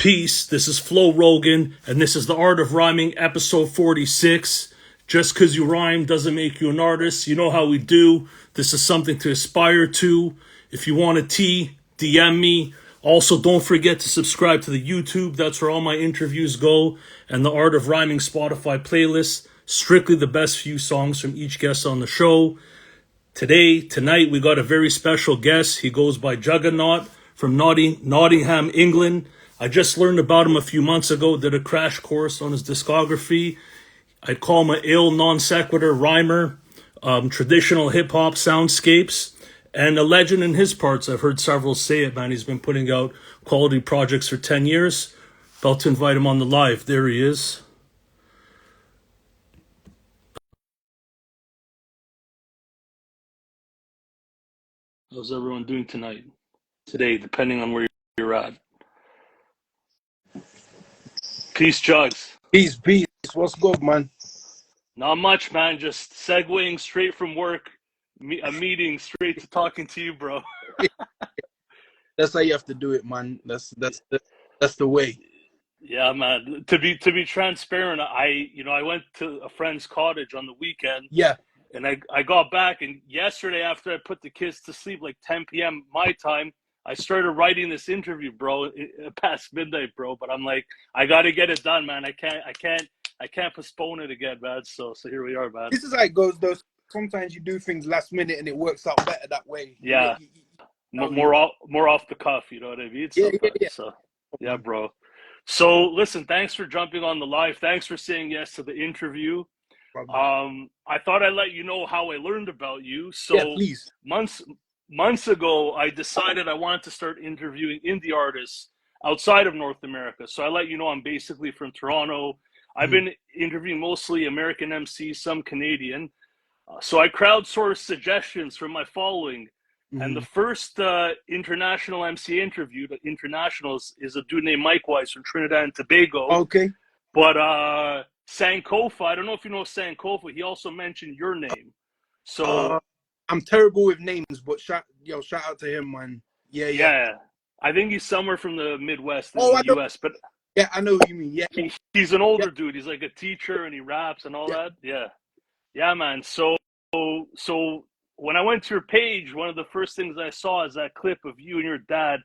Peace, this is Flo Rogan, and this is The Art of Rhyming, episode 46. Just because you rhyme doesn't make you an artist. You know how we do. This is something to aspire to. If you want a tea, DM me. Also, don't forget to subscribe to the YouTube. That's where all my interviews go. And the Art of Rhyming Spotify playlist. Strictly the best few songs from each guest on the show. Tonight, we got a very special guest. He goes by Juga-Naut from Nottingham, England. I just learned about him a few months ago, did a crash course on his discography. I'd call him an ill non-sequitur rhymer, traditional hip-hop soundscapes, and a legend in his parts. I've heard several say it, man. He's been putting out quality projects for 10 years. About to invite him on the live. There he is. How's everyone doing today, depending on where you're at? Peace, Jugs. Peace. What's good, man? Not much, man. Just segueing straight from work, a meeting straight to talking to you, bro. That's how you have to do it, man. That's the way. Yeah, man. To be transparent, I went to a friend's cottage on the weekend. Yeah. And I got back, and yesterday after I put the kids to sleep, like 10 p.m. my time, I started writing this interview, bro, past midnight, bro. But I'm like, I got to get it done, man. I can't postpone it again, man. So here we are, man. This is how it goes, though. Sometimes you do things last minute, and it works out better that way. Yeah, more off the cuff, you know what I mean? Yeah. So, yeah, bro. So listen, thanks for jumping on the live. Thanks for saying yes to the interview. I thought I'd let you know how I learned about you. So yeah, please. Months ago, I decided I wanted to start interviewing indie artists outside of North America. So I let you know I'm basically from Toronto. I've been interviewing mostly American MCs, some Canadian. So I crowdsourced suggestions from my following. And the first international MC interview, the internationals, is a dude named Mike Wise from Trinidad and Tobago. Okay. But Sankofa, I don't know if you know Sankofa, he also mentioned your name. So I'm terrible with names, but shout out to him, man. Yeah. I think he's somewhere from the Midwest in the US, but yeah, I know what you mean. Yeah. He's an older dude. He's like a teacher and he raps and all that. Yeah, man. So when I went to your page, one of the first things I saw is that clip of you and your dad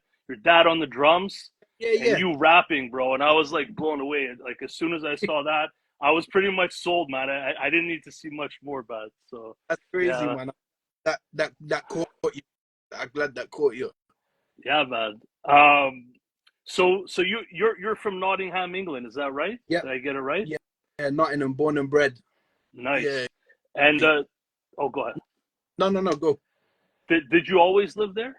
on the drums. And you rapping, bro. And I was like blown away. Like as soon as I saw that, I was pretty much sold, man. I didn't need to see much more about it. So that's crazy, man. That caught you. I'm glad that caught you. Yeah, man. So you're from Nottingham, England, is that right? Yeah. Did I get it right? Yeah, Nottingham, born and bred. Nice. Yeah. And go ahead. No, go. Did you always live there?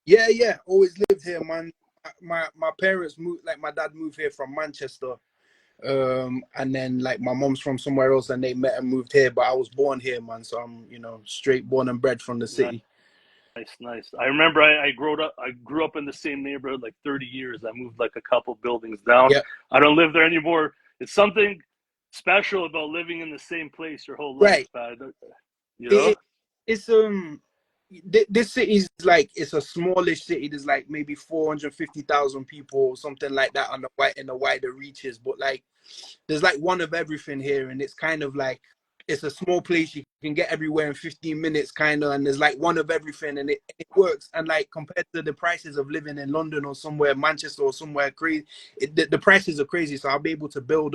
Yeah. Always lived here, man. My parents moved, like my dad moved here from Manchester. And then like my mom's from somewhere else and they met and moved here, but I was born here, man. So I'm, straight born and bred from the city. Nice. I remember I grew up in the same neighborhood like 30 years. I moved like a couple buildings down. Yeah. I don't live there anymore. It's something special about living in the same place your whole life. Right. You know? It's this city is like, it's a smallish city. There's like maybe 450,000 people or something like that in the wider reaches, but like there's like one of everything here, and it's kind of like it's a small place. You can get everywhere in 15 minutes kind of, and there's like one of everything, and it works. And like compared to the prices of living in London or somewhere, Manchester or somewhere crazy, the prices are crazy. So I'll be able to build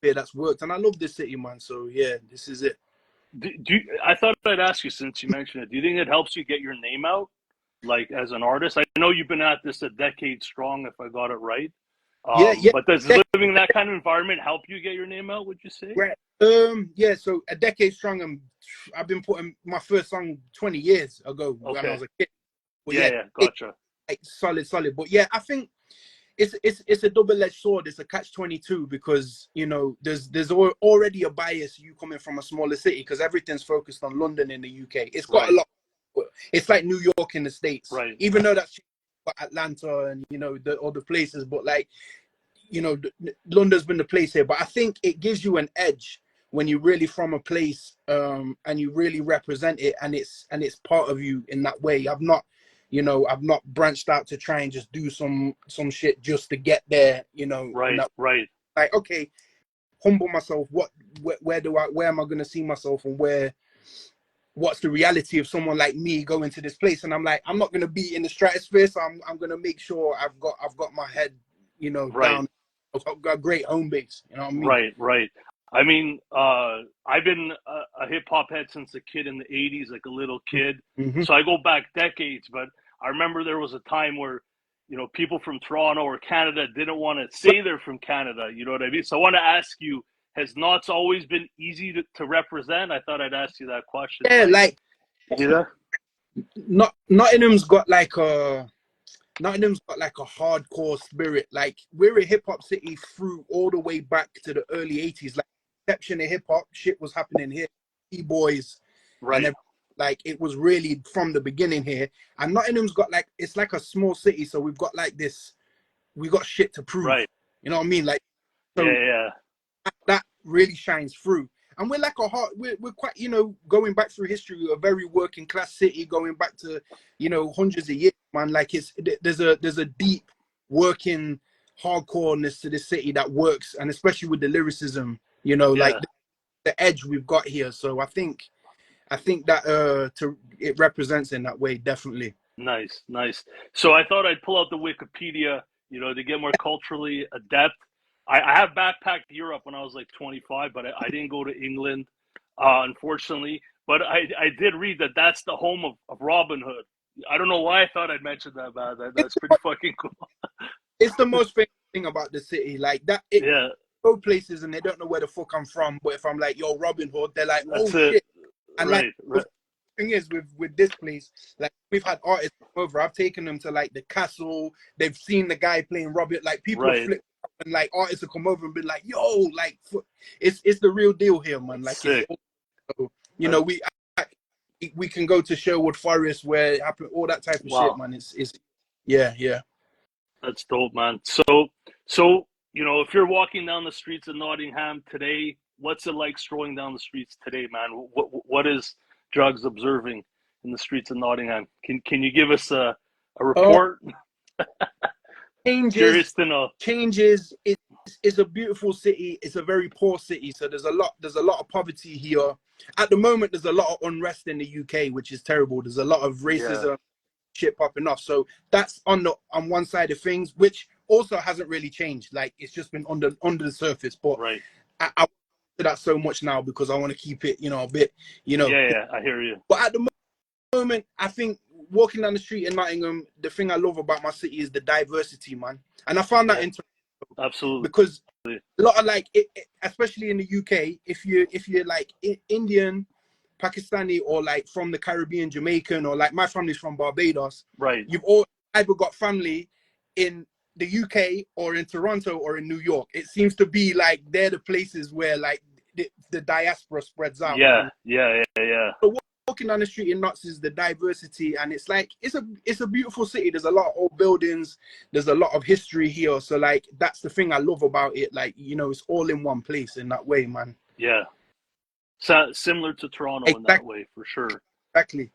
that's worked, and I love this city, man. So yeah, this is it. I thought I'd ask you, since you mentioned it, do you think it helps you get your name out, like as an artist? I know you've been at this a decade strong, if I got it right. But does living in that kind of environment help you get your name out, would you say? Right. So a decade strong, I've been putting my first song 20 years ago when I was a kid. But gotcha. Solid. But yeah, I think it's a double-edged sword. It's a catch-22 because there's already a bias, you coming from a smaller city, because everything's focused on London in the UK. It's got a lot. It's like New York in the States, right? Even though that's Atlanta and the other places, but like London's been the place here. But I think it gives you an edge when you're really from a place and you really represent it, and it's part of you in that way. I've not you know, I've not branched out to try and just do some shit just to get there, you know. Right, right. Like, okay, humble myself. Where am I going to see myself, and what's the reality of someone like me going to this place? And I'm like, I'm not going to be in the stratosphere, so I'm going to make sure I've got my head, you know, down. I've got a great home base, you know what I mean? Right. I mean, I've been a hip hop head since a kid in the 80s, like a little kid. Mm-hmm. So I go back decades, but I remember there was a time where, you know, people from Toronto or Canada didn't want to say they're from Canada. You know what I mean? So I want to ask you, has Knots always been easy to represent? I thought I'd ask you that question. Yeah, like Nottingham's got like a hardcore spirit. Like, we're a hip hop city through all the way back to the early 80s. Like, inception of hip hop, shit was happening here. E-boys, right? And like, it was really from the beginning here. And Nottingham's got like, it's like a small city, so we've got like this. We got shit to prove. Right. You know what I mean? Like, so yeah. That really shines through. And we're like we're quite, you know, going back through history, a very working class city, going back to, you know, hundreds of years, man. Like, there's a deep working hardcoreness to this city that works, and especially with the lyricism, you know, like the edge we've got here. So I think that it represents in that way, definitely. Nice. So I thought I'd pull out the Wikipedia, you know, to get more culturally adept. I have backpacked Europe when I was like 25, but I didn't go to England, unfortunately. But I did read that that's the home of Robin Hood. I don't know why I thought I'd mention that, man. That's pretty fucking cool. It's the most famous thing about the city. Like, that, go places and they don't know where the fuck I'm from. But if I'm like, yo, Robin Hood, they're like, that's oh, it. shit. And right. The thing is, with this place, like, we've had artists come over. I've taken them to like the castle. They've seen the guy playing Robin. Like, people have flipped up, and like artists have come over and been like, "Yo, like, it's the real deal here, man." Like, sick. You know, we can go to Sherwood Forest where it happened, all that type of shit, man. It's yeah. That's dope, man. So you know, if you're walking down the streets of Nottingham today, what's it like strolling down the streets today, man? What is Drugs observing in the streets of Nottingham? Can you give us a report? Curious to know. Changes. It's a beautiful city. It's a very poor city, so there's a lot of poverty here. At the moment, there's a lot of unrest in the UK, which is terrible. There's a lot of racism shit popping off. So that's on one side of things, which also hasn't really changed. Like, it's just been under the surface. But I do that so much now because I want to keep it, you know, a bit, you know. Yeah, I hear you. But at the moment, I think walking down the street in Nottingham, the thing I love about my city is the diversity, man. And I found that interesting. Absolutely. Because a lot of, like, especially in the UK, if you're like Indian, Pakistani, or like from the Caribbean, Jamaican, or like my family's from Barbados, you've all either got family in the UK or in Toronto or in New York. It seems to be like they're the places where like the diaspora spreads out. Yeah. So walking down the street in Notts is the diversity, and it's like it's a beautiful city. There's a lot of old buildings. There's a lot of history here. So like that's the thing I love about it. Like, you know, it's all in one place in that way, man. Yeah. So similar to Toronto in that way, for sure. Exactly.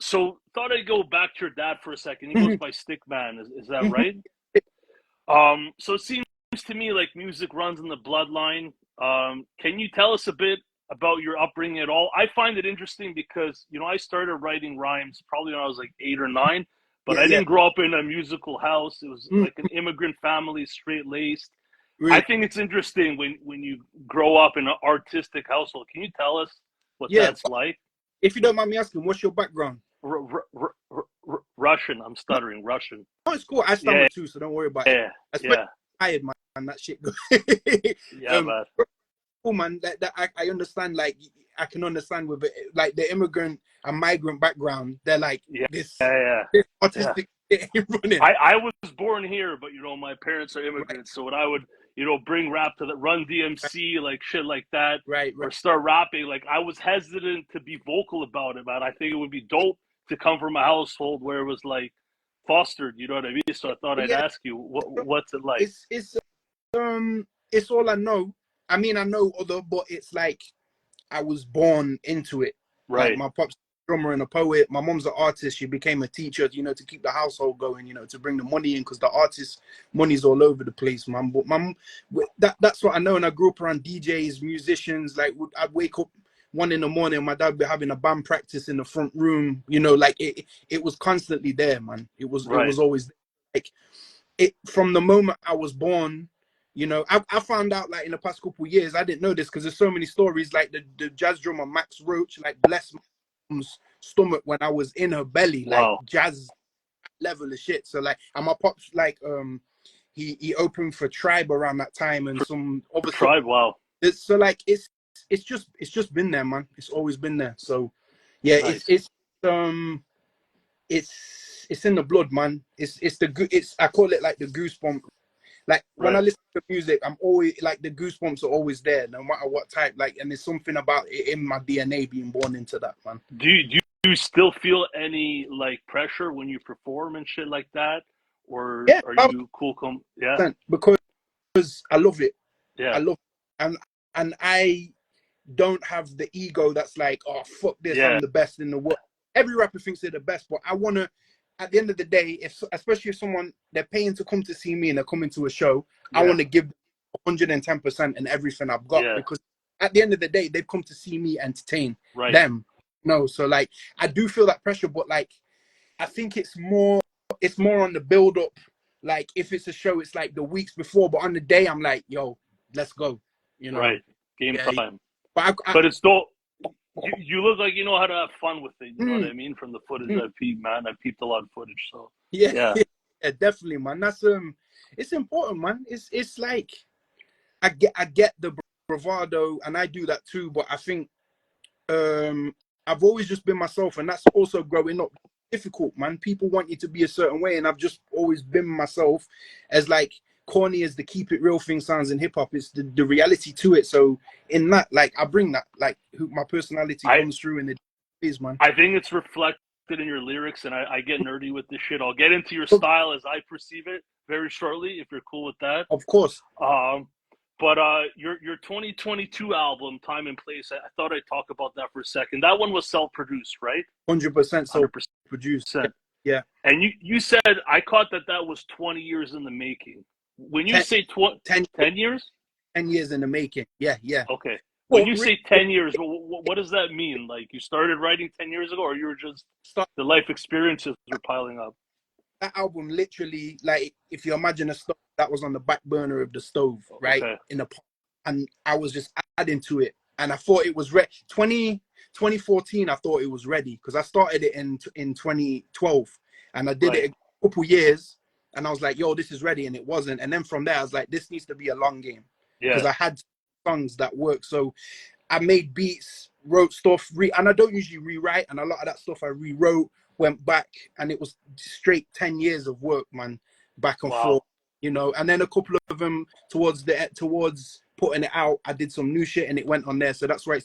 So thought I'd go back to your dad for a second. He goes by Stickman, is that right? So it seems to me like music runs in the bloodline. Can you tell us a bit about your upbringing at all? I find it interesting because, you know, I started writing rhymes probably when I was like 8 or 9, but I didn't grow up in a musical house. It was like an immigrant family, straight-laced. Really? I think it's interesting when you grow up in an artistic household. Can you tell us what that's like? If you don't mind me asking, what's your background? Russian. I'm stuttering. Russian. Oh, it's cool. I stumble too, so don't worry about it. Especially tired, man. That shit. Man. Cool, man. That I understand. Like, I can understand with it, like the immigrant and migrant background. They're like this artistic running. I was born here, but you know my parents are immigrants, so when I would, you know, bring rap to the Run DMC, like shit like that, or start rapping, like I was hesitant to be vocal about it, man. I think it would be dope to come from a household where it was like fostered, you know what I mean? So I thought I'd ask you, what's it like? It's all I know. I mean, I know other, but it's like I was born into it. Right. Like, my pops drummer and a poet. My mom's an artist. She became a teacher, you know, to keep the household going, you know, to bring the money in, because the artist money's all over the place, man. But that's what I know. And I grew up around DJs, musicians. Like, I'd wake up 1 a.m, my dad would be having a band practice in the front room, you know, like it was constantly there, man. It was always there. Like, it from the moment I was born. You know, I found out, like, in the past couple of years, I didn't know this because there's so many stories, like the jazz drummer Max Roach, like, bless my mom's stomach when I was in her belly, like, jazz level of shit. So, like, and my pops, like, he opened for Tribe around that time, and some other Tribe. Wow. So, like, it's just been there, man. It's always been there. So yeah, nice. It's in the blood, man. It's I call it like the goosebump. Like, when I listen to music, I'm always like, the goosebumps are always there, no matter what type. Like, and there's something about it in my DNA being born into that, man. Do you still feel any, like, pressure when you perform and shit like that, or are you cool? Because I love it. Yeah, I love it. And I don't have the ego that's like, oh, fuck this, I'm the best in the world. Every rapper thinks they're the best, but I want to, at the end of the day, especially if someone, they're paying to come to see me and they're coming to a show, I want to give 110% and everything I've got, because at the end of the day, they've come to see me entertain them. No, so, like, I do feel that pressure, but, like, I think it's more on the build up. Like, if it's a show, it's like the weeks before, but on the day, I'm like, yo, let's go. You know, game time. But it's still, you look like you know how to have fun with it. You know what I mean? From the footage I've peeped, man. I've peeped a lot of footage. So yeah, definitely, man. That's it's important, man. It's like, I get the bravado, and I do that too. But I think I've always just been myself, and that's also growing up difficult, man. People want you to be a certain way, and I've just always been myself. As, like, corny as the keep it real thing sounds in hip hop, it's the reality to it. So in that, like, I bring that, like, my personality comes through in the days, man. I think it's reflected in your lyrics, and I get nerdy with this shit. I'll get into your style as I perceive it very shortly, if you're cool with that. Of course. But your 2022 album, Time and Place, I thought I'd talk about that for a second. That one was self-produced, right? 100% self-produced. Yeah. And you said, I caught that was 20 years in the making. When you say 10 years? 10 years in the making. Yeah. Okay. When you say 10 years, what does that mean? Like, you started writing 10 years ago, or you were just, the life experiences were piling up? That album, literally, like, if you imagine a stove that was on the back burner of the stove, right? In the pot, and I was just adding to it, and I thought it was ready. 2014, I thought it was ready, because I started it in 2012, and I did it a couple years, and I was like, yo, this is ready, and it wasn't. And then from there, I was like, this needs to be a long game, because I had songs that work. So I made beats, wrote stuff, and I don't usually rewrite, and a lot of that stuff I rewrote, went back, and it was straight 10 years of work, man, back and forth, you know. And then a couple of them towards putting it out, I did some new shit, and it went on there. So that's why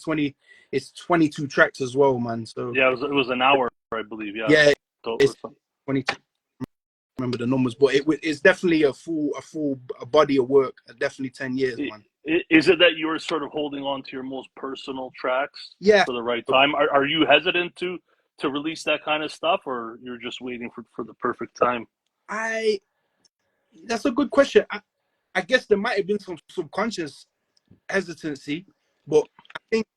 it's 22 tracks as well, man. So yeah, it was an hour, I believe. Yeah, it's 22. Remember the numbers, but it's definitely a full body of work. Definitely 10 years, man. Is it that you were sort of holding on to your most personal tracks for the right time? Are you hesitant to release that kind of stuff, or you're just waiting for the perfect time? That's a good question. I guess there might have been some subconscious hesitancy, but I think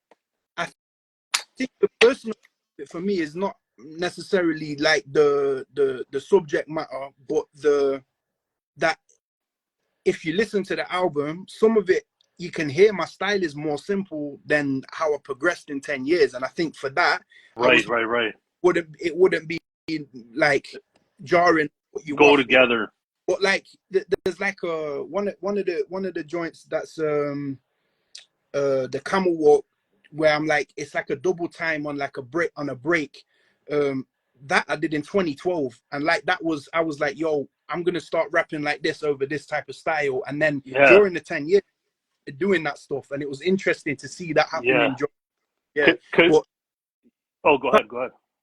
the personal bit for me is not necessarily like the subject matter, but that if you listen to the album, some of it, you can hear my style is more simple than how I progressed in 10 years. And I think for that, right. It wouldn't be like jarring what you go together. But like there's like one of the joints that's the Camel Walk, where I'm like, it's like a double time on like a break that I did in 2012, and like I was like, yo, I'm gonna start rapping like this over this type of style. And then during the 10 years doing that stuff, and it was interesting to see that happening. Go ahead.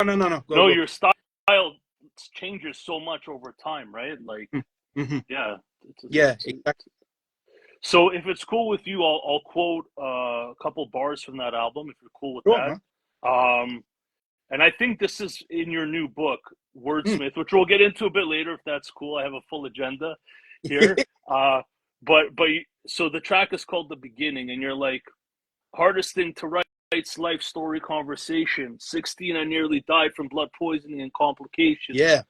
No. Go. Your style changes so much over time, right? Like, exactly. So if it's cool with you, I'll quote a couple bars from that album, if you're cool with that. And I think this is in your new book, Wordsmith, which we'll get into a bit later if that's cool. I have a full agenda here. But so the track is called The Beginning, and you're like, hardest thing to write, life story conversation. 16, I nearly died from blood poisoning and complications. Yeah.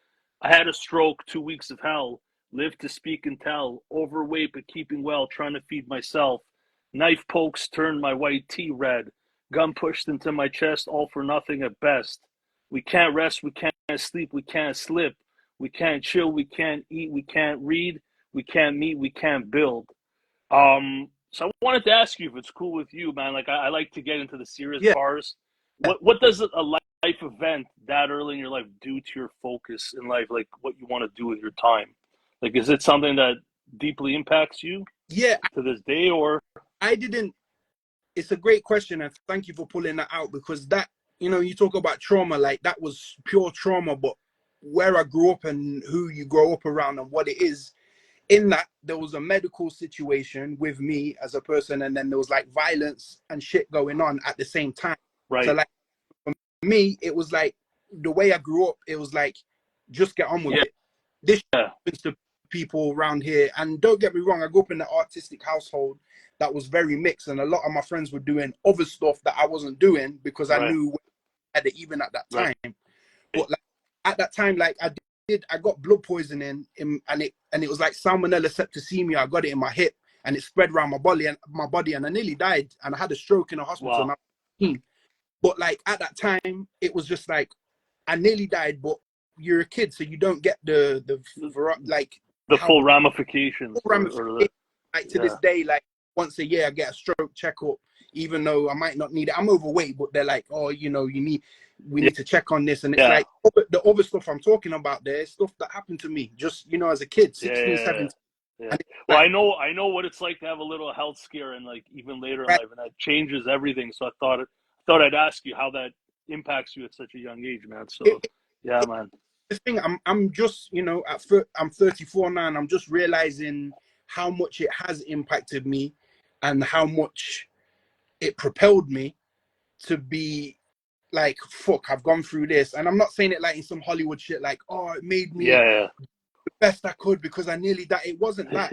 I had a stroke, 2 weeks of hell. Lived to speak and tell. Overweight but keeping well, trying to feed myself. Knife pokes turned my white tea red. Gun pushed into my chest, all for nothing at best. We can't rest, we can't sleep, we can't slip. We can't chill, we can't eat, we can't read. We can't meet, we can't build. So I wanted to ask you if it's cool with you, man. Like I like to get into the serious bars. What does a life event that early in your life do to your focus in life? Like what you want to do with your time? Like is it something that deeply impacts you? Yeah. To this day, or I didn't. It's a great question, and thank you for pulling that out, because that, you know, you talk about trauma, like that was pure trauma, but where I grew up and who you grow up around and what it is, in that there was a medical situation with me as a person, and then there was like violence and shit going on at the same time. Right. So like for me, it was like the way I grew up, it was like just get on with it. This happens to people around here, and don't get me wrong, I grew up in an artistic household that was very mixed, and a lot of my friends were doing other stuff that I wasn't doing because I knew at it even at that time. But like at that time, like I got blood poisoning and it was like salmonella septicemia. I got it in my hip and it spread around my body and I nearly died, and I had a stroke in a hospital. Wow. But like at that time, it was just like I nearly died, but you're a kid, so you don't get the full ramifications. Like to this day, like once a year I get a stroke checkup, even though I might not need it. I'm overweight, but they're like, oh, you know, we need to check on this. And it's like the other stuff I'm talking about there is stuff that happened to me just, you know, as a kid, 16, 17. Yeah. Well, I know what it's like to have a little health scare, and like even later in life, and that changes everything. So I thought I'd ask you how that impacts you at such a young age, man. So man. The thing, I'm just, you know, I'm 34 now, and I'm just realizing how much it has impacted me and how much it propelled me to be like, fuck, I've gone through this. And I'm not saying it like in some Hollywood shit, like, oh, it made me the best I could because I nearly died. It wasn't that.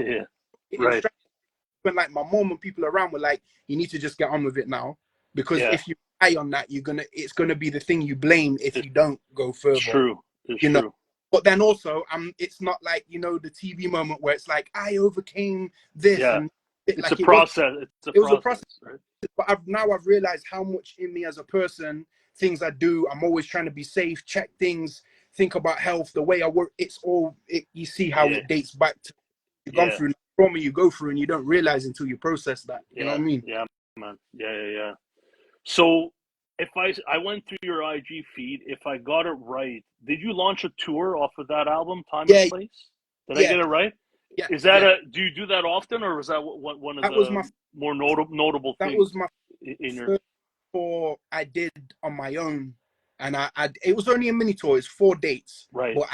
When like my mom and people around were like, you need to just get on with it now, because if you die on that, it's gonna be the thing you blame if you don't go further. It's true. It's you know? true. But then also, it's not like, you know, the TV moment where it's like, I overcame this. Yeah. And it's a process. It was a process. Right? But I've realized how much in me as a person, things I do, I'm always trying to be safe, check things, think about health, the way I work. It's all, you see how it dates back to you've gone through trauma you go through, and you don't realize until you process that. You know what I mean? Yeah, man. Yeah. So if I went through your IG feed, if I got it right, did you launch a tour off of that album, Time and Place? Did I get it right? Yeah. Is that do you do that often, or was that one of the more notable things? That was my in your first tour I did on my own, and I it was only a mini tour. It's 4 dates, right? But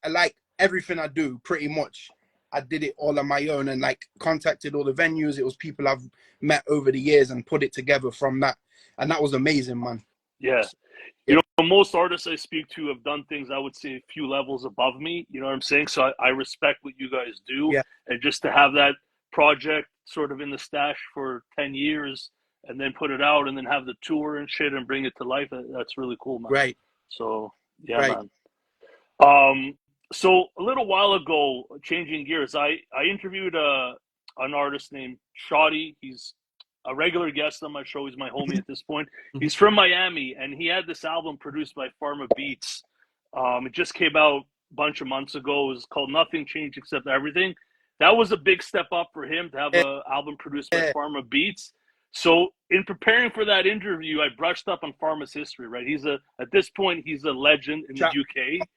I like everything I do pretty much. I did it all on my own and like contacted all the venues. It was people I've met over the years and put it together from that. And that was amazing, man. Yeah. You know, most artists I speak to have done things, I would say, a few levels above me. You know what I'm saying? So I respect what you guys do. Yeah. And just to have that project sort of in the stash for 10 years and then put it out and then have the tour and shit and bring it to life, that's really cool, man. Right. So, man. So a little while ago, changing gears, I interviewed an artist named Shoddy. He's a regular guest on my show. He's my homie at this point. He's from Miami, and he had this album produced by Pharma Beats. It just came out a bunch of months ago. It was called Nothing Changed Except Everything. That was a big step up for him to have an album produced by Pharma Beats. So in preparing for that interview, I brushed up on Pharma's history, right? At this point, he's a legend in the UK.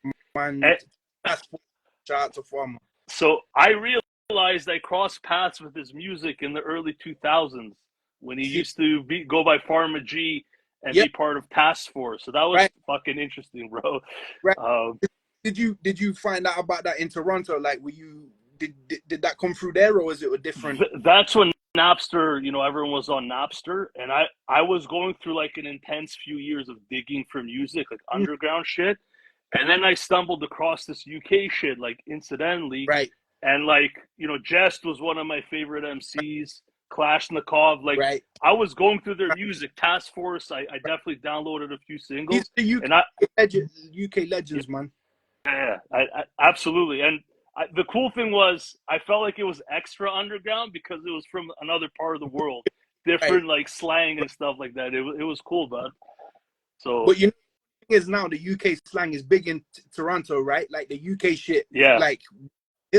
Shout out to Pharma. So I realized I crossed paths with his music in the early 2000s when he used to go by Pharma G and be part of Task Force. So that was fucking interesting, bro. Right. Did you find out about that in Toronto? Like, did that come through there, or was it a different? That's when Napster, you know, everyone was on Napster, and I was going through like an intense few years of digging for music, like Mm, underground shit, and then I stumbled across this UK shit, like incidentally, right, and like you know, Jest was one of my favorite MCs, Kalashnikov, like right. I was going through their music. Task Force, I definitely downloaded a few These singles, are and I UK legends, man. yeah, absolutely. And the cool thing was, I felt like it was extra underground because it was from another part of the world, Right. different like slang and stuff like that. It was cool, man. So But you know, the thing is now the UK slang is big in Toronto, right? Like the UK shit, yeah, like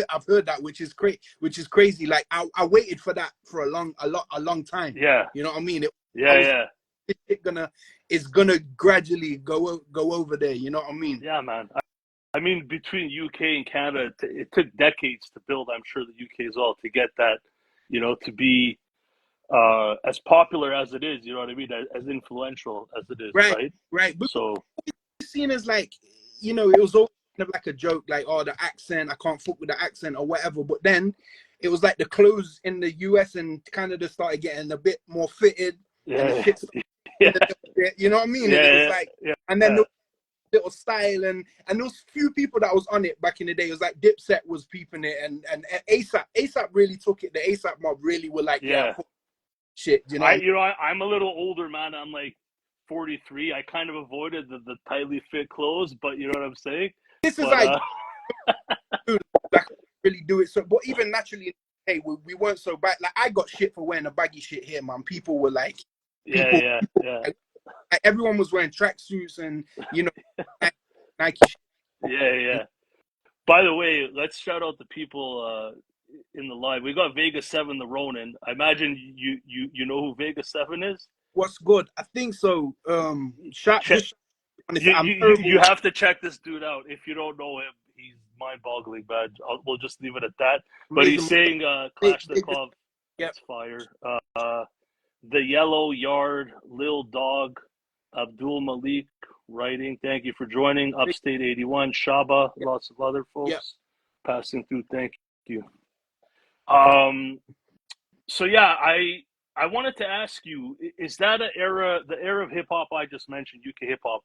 I've heard that, which is crazy. Like I waited for that for a long time. yeah, You know what I mean? I yeah, was yeah, it's gonna gradually go over there. You know what I mean? yeah, man. I mean, between UK and Canada, it took decades to build. I'm sure the UK as well to get that, you know, to be as popular as it is. You know what I mean? As influential as it is, Right, right? right. But So it's seen as like, you know, it was always kind of like a joke, like, oh, the accent, I can't fuck with the accent or whatever. But then it was like the clothes in the US and Canada started getting a bit more fitted, and the yeah, shit started yeah, a little bit, you know what I mean? And it was yeah, like, yeah, and then yeah, the little style and those few people that was on it back in the day, it was like Dipset was peeping it, and ASAP really took it. The ASAP mob really were like, yeah, yeah. fuck shit, you know what I mean? I'm a little older, man. I'm like 43. I kind of avoided the tightly fit clothes, but you know what I'm saying. This is But like, dude, like really do it. So, but even naturally, hey, we weren't so bad. Like I got shit for wearing a baggy shit here, man. People were like, yeah, people, yeah, yeah, like, everyone was wearing tracksuits and you know Nike shit. yeah, yeah. By the way, let's shout out the people in the live. We got Vega Seven, the Ronin. I imagine you know who Vega Seven is. What's good? I think so. Shot Check just honest, I'm terrible you with have to check this dude out. If you don't know him, he's mind-boggling, man. We'll just leave it at that. But he's raising my saying they just Kalashnikov, yep. that's fire. The Yellow Yard, Lil Dog, Abdul Malik writing. Thank you for joining. Upstate 81, Shaba, Yep. lots of other Yep. folks passing through. Thank you. Um, so yeah, I wanted to ask you, is that the era of hip hop I just mentioned, UK hip hop,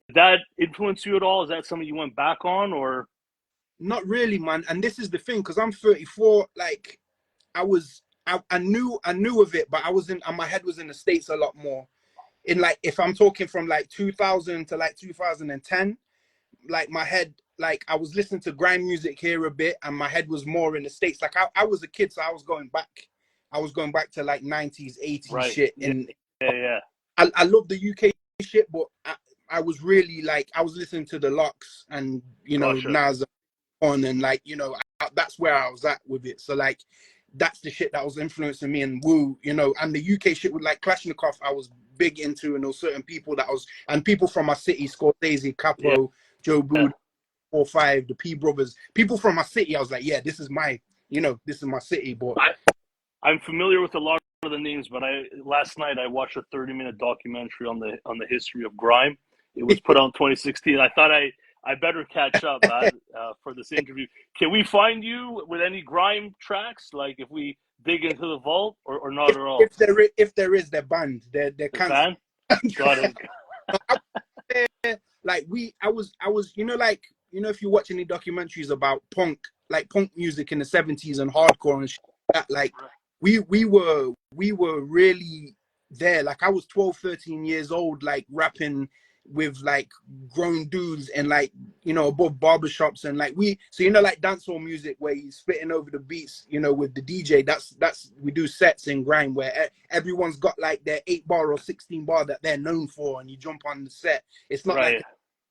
did that influence you at all? Is that something you went back on or? Not really, man. And this is the thing, because I'm 34. Like I knew of it, but I was in, and my head was in the States a lot more. In like, if I'm talking from like 2000 to like 2010, like my head, like I was listening to grime music here a bit, and my head was more in the States. Like I was a kid, so I was going back. I was going back to like 90s, 80s Right. shit. Yeah, And yeah, yeah. I love the UK shit, but I was really like, I was listening to the Locks and, you know, Gotcha. Nas on, and like, you know, that's where I was at with it. So like, that's the shit that was influencing me, and Woo, you know, and the UK shit with like Kalashnikov, I was big into, and there was certain people that I was, and people from my city, Scorsese, Yeah, Capo, Joe yeah. Boo, 4-5, the P Brothers, people from my city. I was like, yeah, this is my, you know, this is my city. But I'm familiar with a lot of the names, but I last night I watched a 30-minute documentary on the history of grime. It was put out in 2016. I thought I better catch up, man, for this interview. Can we find you with any grime tracks? Like if we dig into the vault, or not at all? if there is, they're banned. They're They're cancelled. banned. Got it. Like I was, you know, like, you know, if you watch any documentaries about punk, like punk music in the 70s and hardcore and shit like that, like we were really there. Like I was 12, 13 years old, like rapping with like grown dudes and like, you know, above barbershops, and like so you know, like dancehall music where he's spitting over the beats, you know, with the DJ. That's we do sets in grime where everyone's got like their 8 bar or 16 bar that they're known for, and you jump on the set. It's not Right.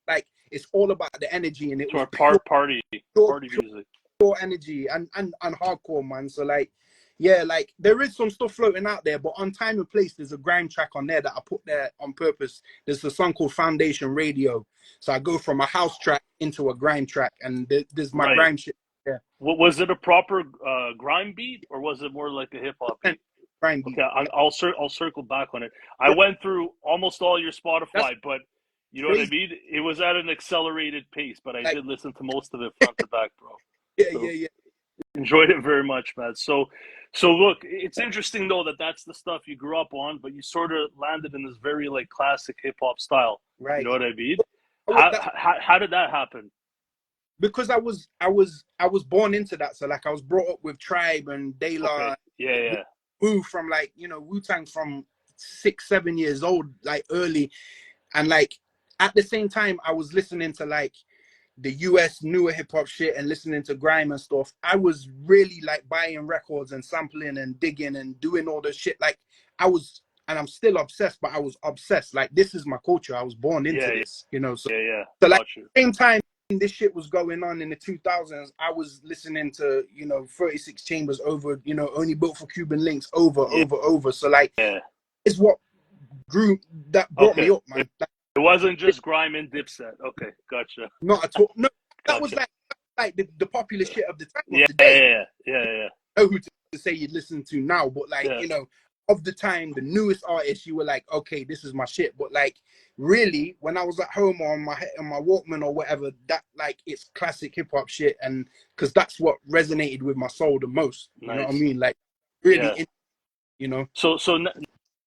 like it's all about the energy, and it To was our party pure, party music. pure energy and hardcore, man. So like, yeah, like there is some stuff floating out there, but on Time and Place, there's a grime track on there that I put there on purpose. There's a song called Foundation Radio. So I go from a house track into a grime track, and there's my Right. grime shit. Yeah. Was it a proper grime beat, or was it more like a hip hop beat? Grime Okay, beat. Yeah. I'll circle back on it. I went through almost all your That's Spotify, but you know what I crazy. mean? It was at an accelerated pace, but I Like, did listen to most of it front to back, bro. yeah, yeah, So yeah. Enjoyed it very much, man. So look, it's interesting though that that's the stuff you grew up on, but you sort of landed in this very like classic hip hop style. You Right. know what I mean? That's How did that happen? because I was born into that. So like I was brought up with Tribe and De Okay. La, Yeah, yeah, Wu from like, Wu-Tang from 6, 7 years old, like early. And like at the same time I was listening to like the US newer hip hop shit and listening to grime and stuff. I was really like buying records and sampling and digging and doing all the shit. Like I was, and I'm still obsessed, but I was obsessed. Like this is my culture. I was born into yeah, this, So, yeah, yeah. so like Got you. same time this shit was going on in the 2000s, I was listening to 36 Chambers over, Only Built for Cuban Links Yeah, over. So like yeah. it's what that brought me Okay. up, man. Like, It wasn't just grime and Dipset. Okay, gotcha, not at all. No, that was gotcha. like the popular shit of the time of Yeah, the day. yeah, yeah, yeah, Know who to say you'd listen to now, but like, yeah. of the time, the newest artists, you were like, okay, this is my shit. But like, really, when I was at home or on my Walkman or whatever, that like it's classic hip hop shit, and because that's what resonated with my soul the most. You know what I Nice. mean? Like, Yeah. really, So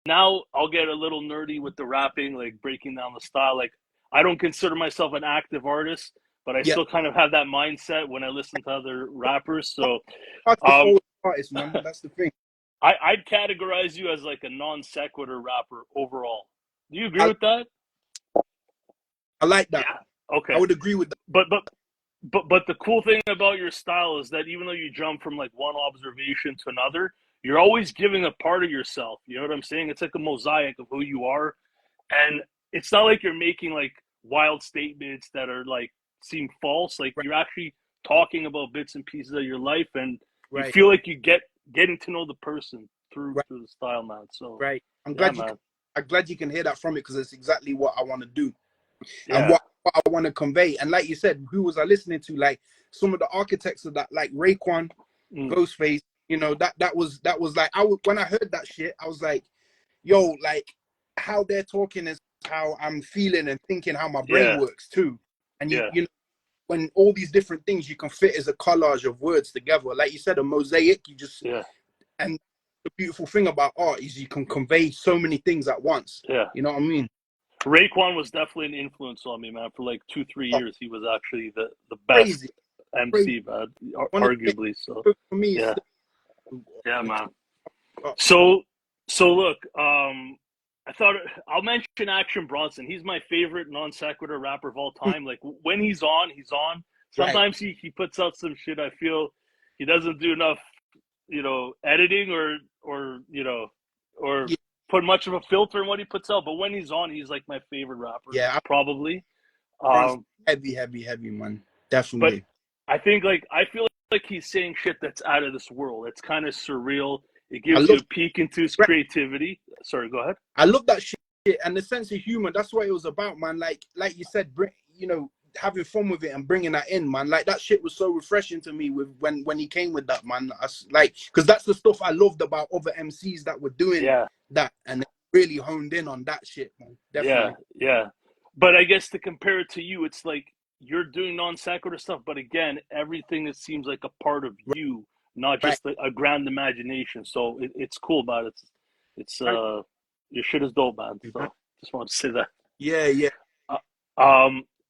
now I'll get a little nerdy with the rapping, like breaking down the style. Like I don't consider myself an active artist, but I Yeah. still kind of have that mindset when I listen to other rappers. So Artists um, always artists, man. That's the thing. I'd categorize you as like a non-sequitur rapper overall. Do you agree I, with that? I like that. Yeah. I Okay. would agree with that. But the cool thing about your style is that even though you jump from like one observation to another, you're always giving a part of yourself. You know what I'm saying? It's like a mosaic of who you are. And it's not like you're making like wild statements that are like seem false. Like Right, you're actually talking about bits and pieces of your life, and you right, feel like you getting to know the person through right, the style, man. So right. yeah, man. I'm glad you can hear that from it because it's exactly what I want to do. And Yeah. what I want to convey. And like you said, who was I listening to? Like some of the architects of that, like Raekwon, Mm. Ghostface. That was like when I heard that shit, I was like, yo, like how they're talking is how I'm feeling and thinking, how my brain Yeah. works too. And Yeah. when all these different things you can fit as a collage of words together, like you said, a mosaic. Yeah. And the beautiful thing about art is you can convey so many things at once. Yeah. You know what I mean? Raekwon was definitely an influence on me, man. For like 2, 3 Oh, years, he was actually the best crazy, crazy. MC, man, One of the arguably. So things for me is yeah, still, yeah, man. oh, So look, I thought I'll mention Action Bronson. He's my favorite non sequitur rapper of all time. Like when he's on, he's on. right. Sometimes he puts out some shit. I feel he doesn't do enough, editing or Yeah, put much of a filter in what he puts out. But when he's on, he's like my favorite rapper, yeah. probably. Bronson, Um, heavy, man. but Definitely. I feel like he's saying shit that's out of this world. It's kind of surreal. It I gives you love, a peek into his creativity. Sorry, go ahead. I love that shit and the sense of humor. That's what it was about, man. Like you said, having fun with it and bringing that in, man. Like that shit was so refreshing to me with when he came with that, man. Like, because that's the stuff I loved about other MCs that were doing Yeah, that and really honed in on that shit, man. yeah, Definitely. yeah. But I guess to compare it to you, it's like you're doing non sequitur stuff, but again, everything that seems like a part of Right, you, not right. just a grand imagination. So it's cool, man. It's your shit is dope, man. So just want to say that. Yeah, yeah.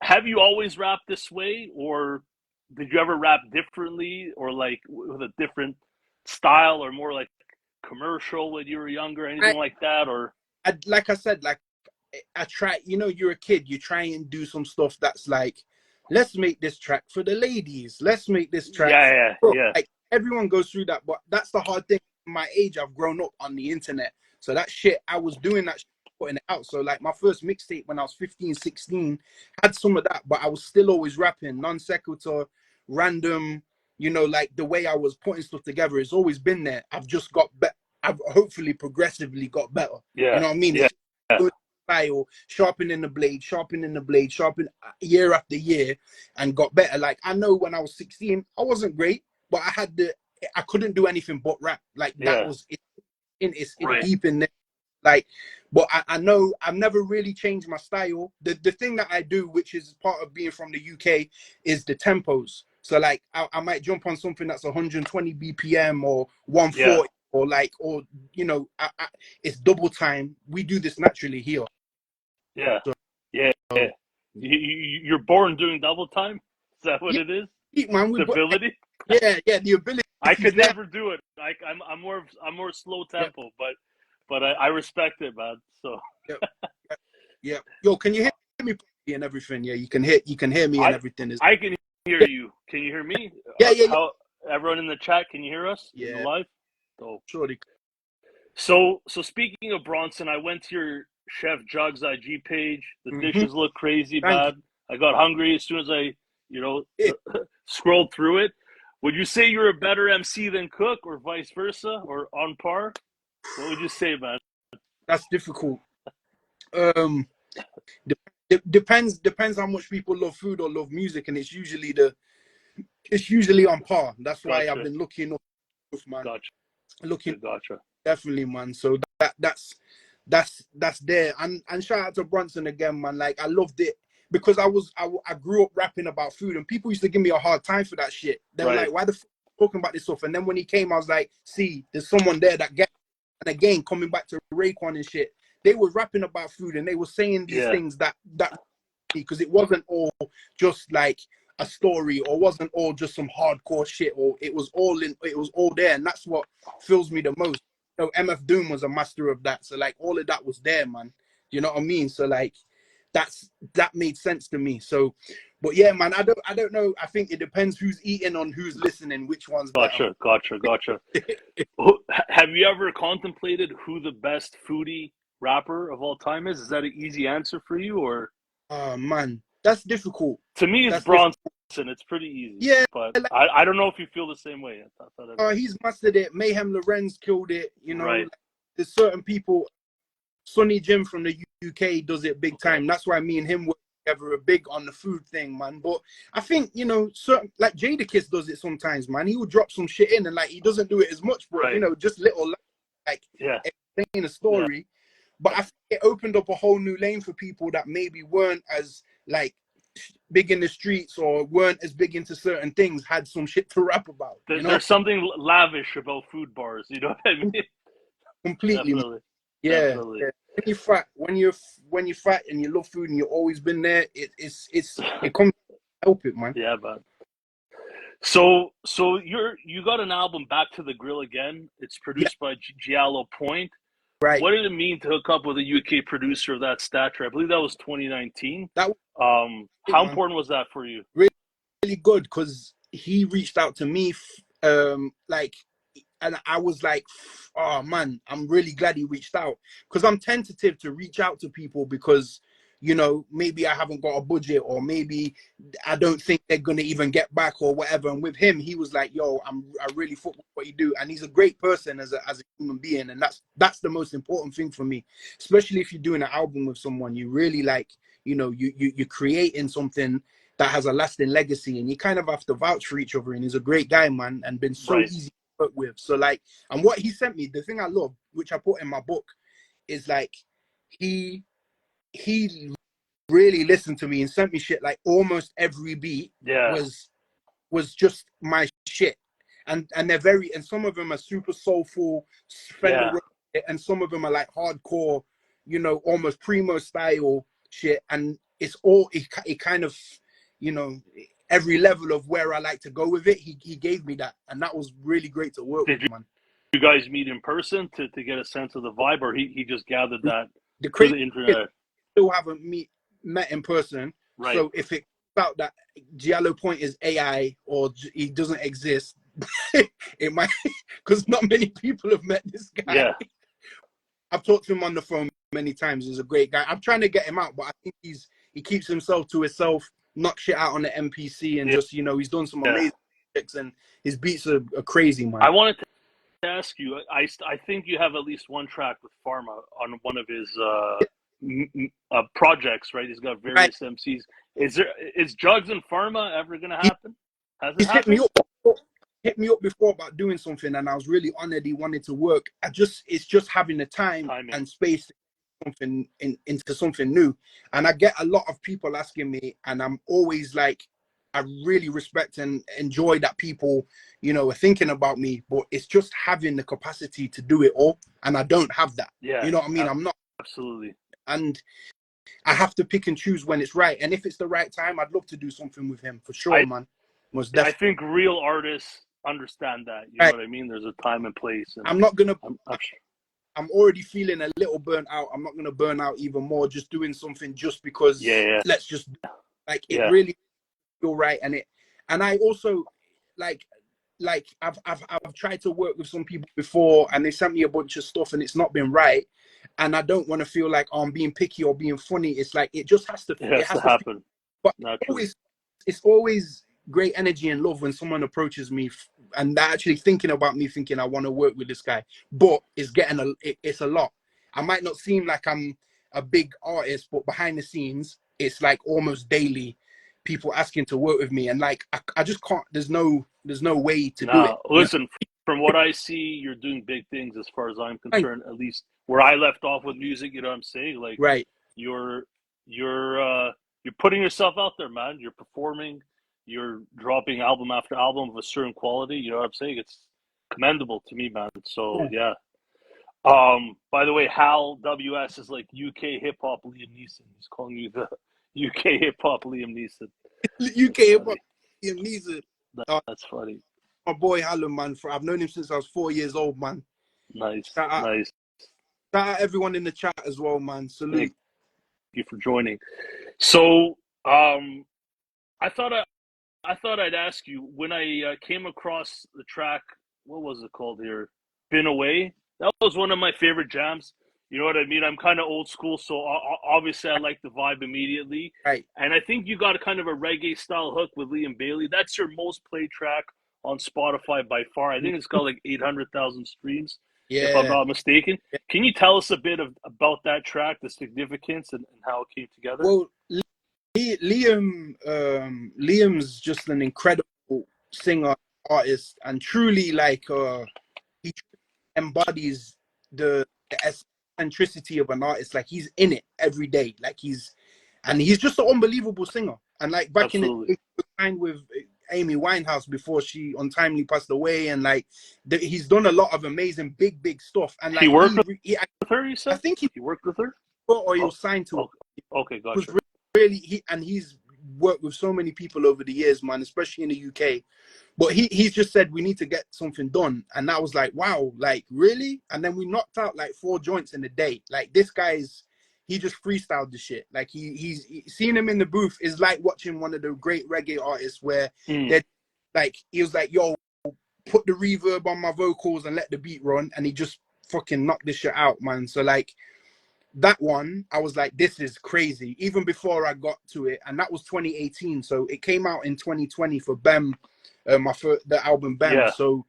Have you always rapped this way, or did you ever rap differently, or like with a different style, or more like commercial when you were younger, I, anything like that, or? like I said, like I try, you're a kid, you try and do some stuff that's like, let's make this track for the ladies. Let's make this track Yeah, for, yeah, bro, yeah, like everyone goes through that, but that's the hard thing. My age, I've grown up on the internet. So that shit, I was doing that shit, putting it out. So like my first mixtape when I was 15, 16, had some of that, but I was still always rapping, non sequitur, random, like the way I was putting stuff together, it's always been there. I've just got better. I've hopefully progressively got better. You yeah, know what I mean? yeah, It's style, sharpening the blade, sharpen year after year, and got better. Like I know when I was 16, I wasn't great, but I couldn't do anything but rap. Like that yeah. was it's Right. deep in there. Like, but I know I've never really changed my style. The thing that I do, which is part of being from the UK, is the tempos. So like I might jump on something that's 120 BPM or Yeah. 140 or like, or you know, it's double time. We do this naturally here. Yeah. So Yeah. Yeah. You're born doing double time? Is that what yeah, it is? man, The ability? yeah, the ability I is could there. never do it. I'm more slow Yeah, tempo, but I respect it, man. So yeah, yeah. Yo, can you hear me properly and everything? Yeah, you can hear me and I everything. Is I can hear yeah, you. Can you hear me? yeah. How everyone in the chat, can you hear us in the Yeah, live? So surely. so speaking of Bronson, I went to your Chef Jug's IG page. The Mm-hmm. dishes look crazy, Thank man. I got hungry as soon as I, you know, you. scrolled through it. Would you say you're a better MC than Cook, or vice versa, or on par? What would you say, man? That's difficult. Um, depends how much people love food or love music, and it's usually on par. That's why I've Gotcha, been looking up, man. gotcha, Looking gotcha. definitely, man. So that's there. And shout out to Bronson again, man. Like I loved it because I grew up rapping about food, and people used to give me a hard time for that shit. They were Right. like, "Why the fuck are you talking about this stuff?" And then when he came, I was like, "See, there's someone there that gets." And again, coming back to Raekwon and shit, they were rapping about food and they were saying these Yeah. things that because it wasn't all just like a story or wasn't all just some hardcore shit, or it was all there, and that's what fills me the most. You know, MF Doom was a master of that, so like all of that was there, man. You know what I mean? So like that made sense to me. So but yeah, man, I don't know. I think it depends who's eating on who's listening, which one's better. Gotcha. Have you ever contemplated who the best foodie rapper of all time is? Is that an easy answer for you, or Oh man, that's difficult. to me it's That's difficult. Bronson? It's pretty easy, Yeah, but like, I don't know if you feel the same way. I thought he's mastered it. Mayhem Lorenz killed it. You know, right. like, there's certain people. Sonny Jim from the UK does it big Okay. time. That's why me and him were together, a big on the food thing, man. But I think, you know, certain like Jadakiss does it sometimes, man. He will drop some shit in and like he doesn't do it as much, but you Right. know, just little like Yeah. explain a Yeah. story. But I think it opened up a whole new lane for people that maybe weren't as like big in the streets or weren't as big into certain things, had some shit to rap about, you know? There's something lavish about food bars. You know what I mean? Completely, man. Definitely. Yeah, Definitely. yeah. When you're fat and you love food and you've always been there, it comes to help it, man. Yeah, man. So you got an album, Back to the Grill Again. It's Yeah, produced by Giallo Point. right. What did it mean to hook up with a UK producer of that stature? I believe that was 2019. That was it, How man. important was that for you? Really, really good because he reached out to me, like, and I was like, oh man, I'm really glad he reached out because I'm tentative to reach out to people because, you know, maybe I haven't got a budget or maybe I don't think they're gonna even get back or whatever. And with him, he was like, yo, I really fuck with what you do, and he's a great person as a human being, and that's the most important thing for me, especially if you're doing an album with someone you really like. You know, you're creating something that has a lasting legacy, and you kind of have to vouch for each other. And he's a great guy, man, and been so Right. easy to work with. So like, and what he sent me, the thing I love, which I put in my book, is like he he really listened to me and sent me shit. Like almost every beat Yeah. was just my shit, and they're very, and some of them are super soulful, Fender, Yeah. and some of them are like hardcore, you know, almost primo style shit, and it's all it kind of, you know, every level of where I like to go with it. He gave me that, and that was really great to work Did with, man. you guys meet in person to get a sense of the vibe, or he just gathered that The through crazy the is internet? still haven't met in person. Right. So if it out that Giallo Point is AI or he doesn't exist, it might, because not many people have met this guy. Yeah. I've talked to him on the phone many times. He's a great guy. I'm trying to get him out, but I think he keeps himself to himself, knock shit out on the MPC, and Yeah. just, you know, he's done some Yeah. amazing tricks, and his beats are crazy, man. I wanted to ask you. I think you have at least one track with Pharma on one of his projects, right? He's got Right. various MCs. Is Jugs and Pharma ever gonna He, happen? Has it he's happened? hit me up before about doing something, and I was really honored he wanted to work. It's just having the time Timing. and space to something into something new. And I get a lot of people asking me, and I'm always like, I really respect and enjoy that people, you know, are thinking about me, but it's just having the capacity to do it all. And I don't have that. Yeah, You know what I mean? I'm not. absolutely. And I have to pick and choose when it's right. And if it's the right time, I'd love to do something with him for sure, man. Most I definitely. think real artists understand that. You know what I mean? There's a time and place. And I'm not gonna. I'm sure. I'm already feeling a little burnt out. I'm not gonna burn out even more just doing something just because. Yeah. Let's just like it Yeah. really feel right, and I also like I've tried to work with some people before, and they sent me a bunch of stuff, and it's not been right. And I don't want to feel like I'm being picky or being funny. It's like it just has to. It has to happen. But naturally. it's always great energy and love when someone approaches me and they're actually thinking about me, thinking I want to work with this guy. But it's a lot. I might not seem like I'm a big artist, but behind the scenes, it's like almost daily people asking to work with me, and like I just can't. There's no way to do it. Listen, from what I see, you're doing big things as far as I'm concerned. At least where I left off with music, you know what I'm saying? Like, right. You're putting yourself out there, man. You're performing. You're dropping album after album of a certain quality. You know what I'm saying? It's commendable to me, man. So yeah. By the way, Hal WS is like UK hip hop Liam Neeson. He's calling you the UK hip hop Liam Neeson. UK hip hop Liam Neeson. That's funny. My boy Hallam, man. I've known him since I was 4 years old, man. Nice. Shout out everyone in the chat as well, man. Salute. Thank you for joining. So, I thought I'd ask you when I came across the track. What was it called here? Been Away. That was one of my favorite jams. You know what I mean? I'm kind of old school, so obviously I like the vibe immediately. Right. And I think you got a kind of a reggae style hook with Liam Bailey. That's your most played track on Spotify by far. I think it's got like 800,000 streams, if I'm not mistaken. Yeah. Can you tell us a bit about that track, the significance, and how it came together? Well, Liam's just an incredible singer, artist, and truly like he embodies the eccentricity of an artist. Like he's in it every day. Like he's just an unbelievable singer. And like back Absolutely. in the time with Amy Winehouse before she untimely passed away, and like he's done a lot of amazing big stuff. And like he worked with her. You said? I think he worked with her, or he was signed to. Okay, gotcha. Really, he's worked with so many people over the years, man, especially in the UK. But he's just said we need to get something done, and I was like, wow, like really? And then we knocked out like 4 joints in a day. Like this guy's, he just freestyled the shit. Like he's seeing him in the booth is like watching one of the great reggae artists where they're like, he was like, yo, put the reverb on my vocals and let the beat run, and he just fucking knocked this shit out, man. So like that one, I was like, this is crazy, even before I got to it. And that was 2018. So it came out in 2020 for BEM, the album BEM. Yeah. So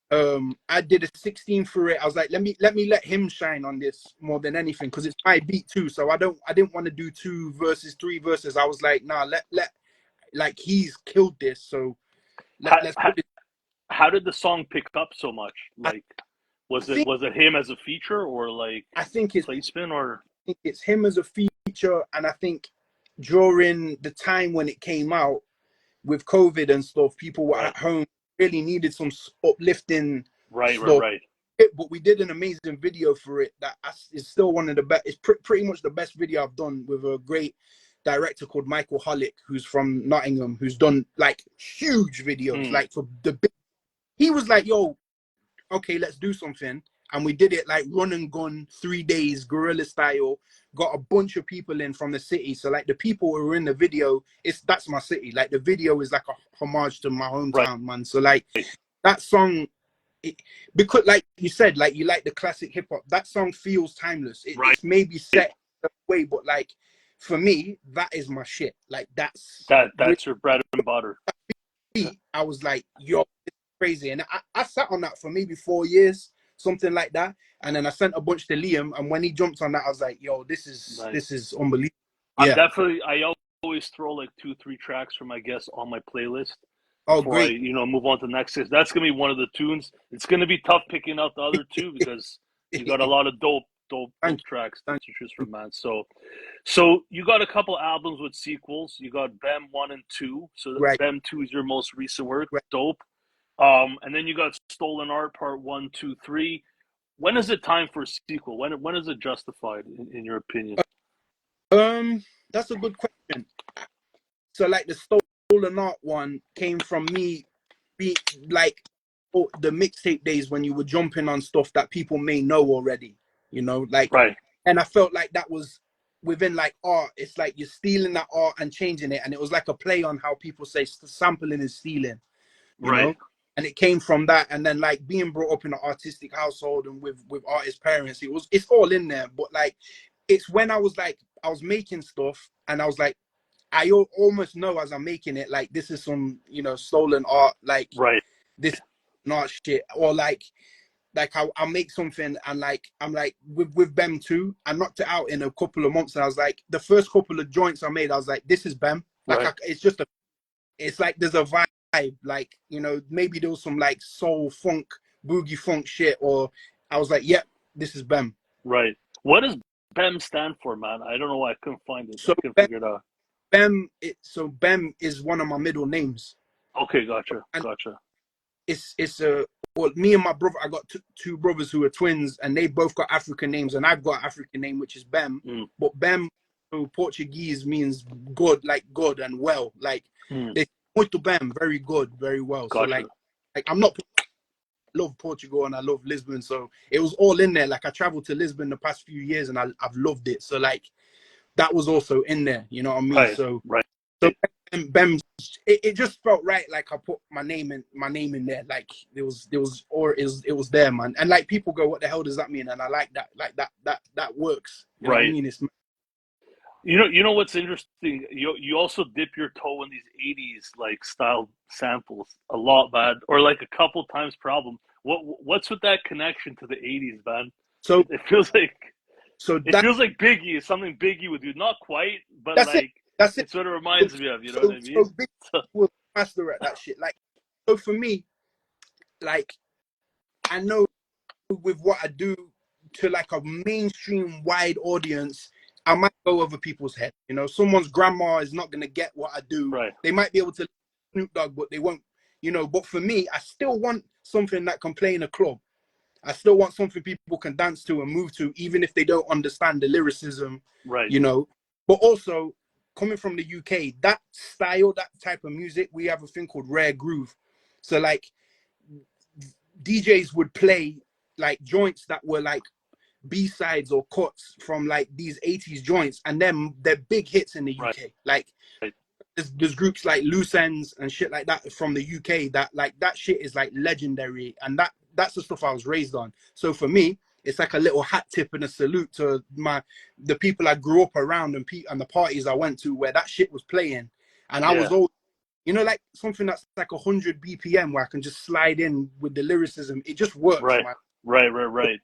I did a 16 for it. I was like, let me let him shine on this more than anything, because it's my beat too. So I didn't want to do 2 verses, 3 verses. I was like, nah, let like he's killed this. So let's put it. How did the song pick up so much? Like, was it him as a feature, or like I think it's placement, or I think it's him as a feature, and I think during the time when it came out with COVID and stuff, people were at home, really needed some uplifting stuff. Right. But we did an amazing video for it that is still one of the best. It's pretty much the best video I've done, with a great director called Michael Hollick, who's from Nottingham, who's done like huge videos, like for the big. He was like, yo, okay, let's do something. And we did it like run and gun, 3 days, guerrilla style. Got a bunch of people in from the city. So like the people who were in the video, that's my city. Like the video is like a homage to my hometown, man. So like that song, because like you said, like you like the classic hip hop, that song feels timeless. It's maybe set way, but like for me, that is my shit. Like that's your bread and butter. I was like, yo, crazy. And I sat on that for maybe 4 years, something like that. And then I sent a bunch to Liam, and when he jumped on that, I was like, yo, this is unbelievable. I always throw like 2-3 tracks from my guests on my playlist before great. I move on to the next. That's gonna be one of the tunes. It's gonna be tough picking out the other 2 because you got a lot of dope Dope Thank you. tracks Thank to choose from, man. So you got a couple albums with sequels. You got BEM 1 and 2. So Right. BEM 2 is your most recent work. Right. Dope. And then you got Stolen Art Part 1, 2, 3. When is it time for a sequel? When is it justified in your opinion? That's a good question. So like the Stolen Art one came from me be like the mixtape days when you were jumping on stuff that people may know already, you know, like, Right. and I felt like that was within like art. It's like you're stealing that art and changing it, and it was like a play on how people say sampling is stealing, you Right. know. And it came from that, and then like being brought up in an artistic household and with artist parents, it's all in there. But like, it's when I was making stuff, and I was like, I almost know as I'm making it, like this is some, you know, stolen art, like Right. this not shit, or like I'll make something and like I'm like with BEM II, I knocked it out in a couple of months, and I was like, the first couple of joints I made, I was like, this is BEM, like Right. it's like there's a vibe, like, you know, maybe there was some like soul funk, boogie funk shit, or I was like, yep, this is BEM. Right. What does BEM stand for, man? I don't know why I couldn't find it. So I couldn't figure it out. BEM is one of my middle names. Okay, gotcha. And Gotcha. it's well, me and my brother, I got two brothers who are twins, and they both got African names, and I've got an African name, which is BEM. But BEM, so Portuguese, means good, like good and well. Like they muito bem, very good, very well. Gotcha. So like I'm not, I love Portugal and I love Lisbon, so it was all in there. Like I traveled to Lisbon the past few years, and I've loved it. So like that was also in there, you know what I mean? Right. So Right. so BEM, it just felt right. Like I put my name in there. Like it was there, man. And like people go, what the hell does that mean? And I like that. Like that works. You know what I mean? It's, you know what's interesting? You also dip your toe in these '80s like style samples a lot, man, or like a couple times. Problem. What's with that connection to the '80s, man? so It feels like that Biggie is something Biggie would do. Not quite, but that's it. like That's it. it's what it reminds me of. You know what I mean? So Big was master at that shit. Like so for me, like I know with what I do to like a mainstream wide audience, I might go over people's head. You know, someone's grandma is not gonna get what I do. Right. They might be able to Snoop Dogg, but they won't. You know, but for me, I still want something that can play in a club. I still want something people can dance to and move to, even if they don't understand the lyricism. Right. You know, but also coming from the UK, that style, that type of music, we have a thing called rare groove. So like DJs would play like joints that were like B-sides or cuts from like these 80s joints, and then they're big hits in the UK. Right. Like there's groups like Loose Ends and shit like that from the UK that like that shit is like legendary, and that's the stuff I was raised on. So for me, it's like a little hat tip and a salute to the people I grew up around and the parties I went to where that shit was playing, and I was all, you know, like something that's like 100 BPM where I can just slide in with the lyricism. It just works, man. Right.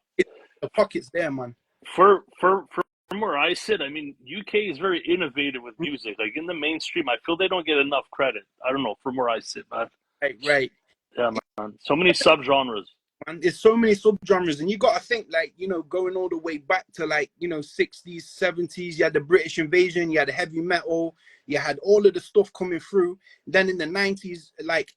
The pocket's there, man. From where I sit, I mean, UK is very innovative with music. Like in the mainstream, I feel they don't get enough credit. I don't know, from where I sit, man. Right. Yeah, man. So many subgenres. And there's so many subgenres, and you got to think, like, you know, going all the way back to like, you know, 60s, 70s, you had the British invasion, you had the heavy metal, you had all of the stuff coming through. Then in the 90s, like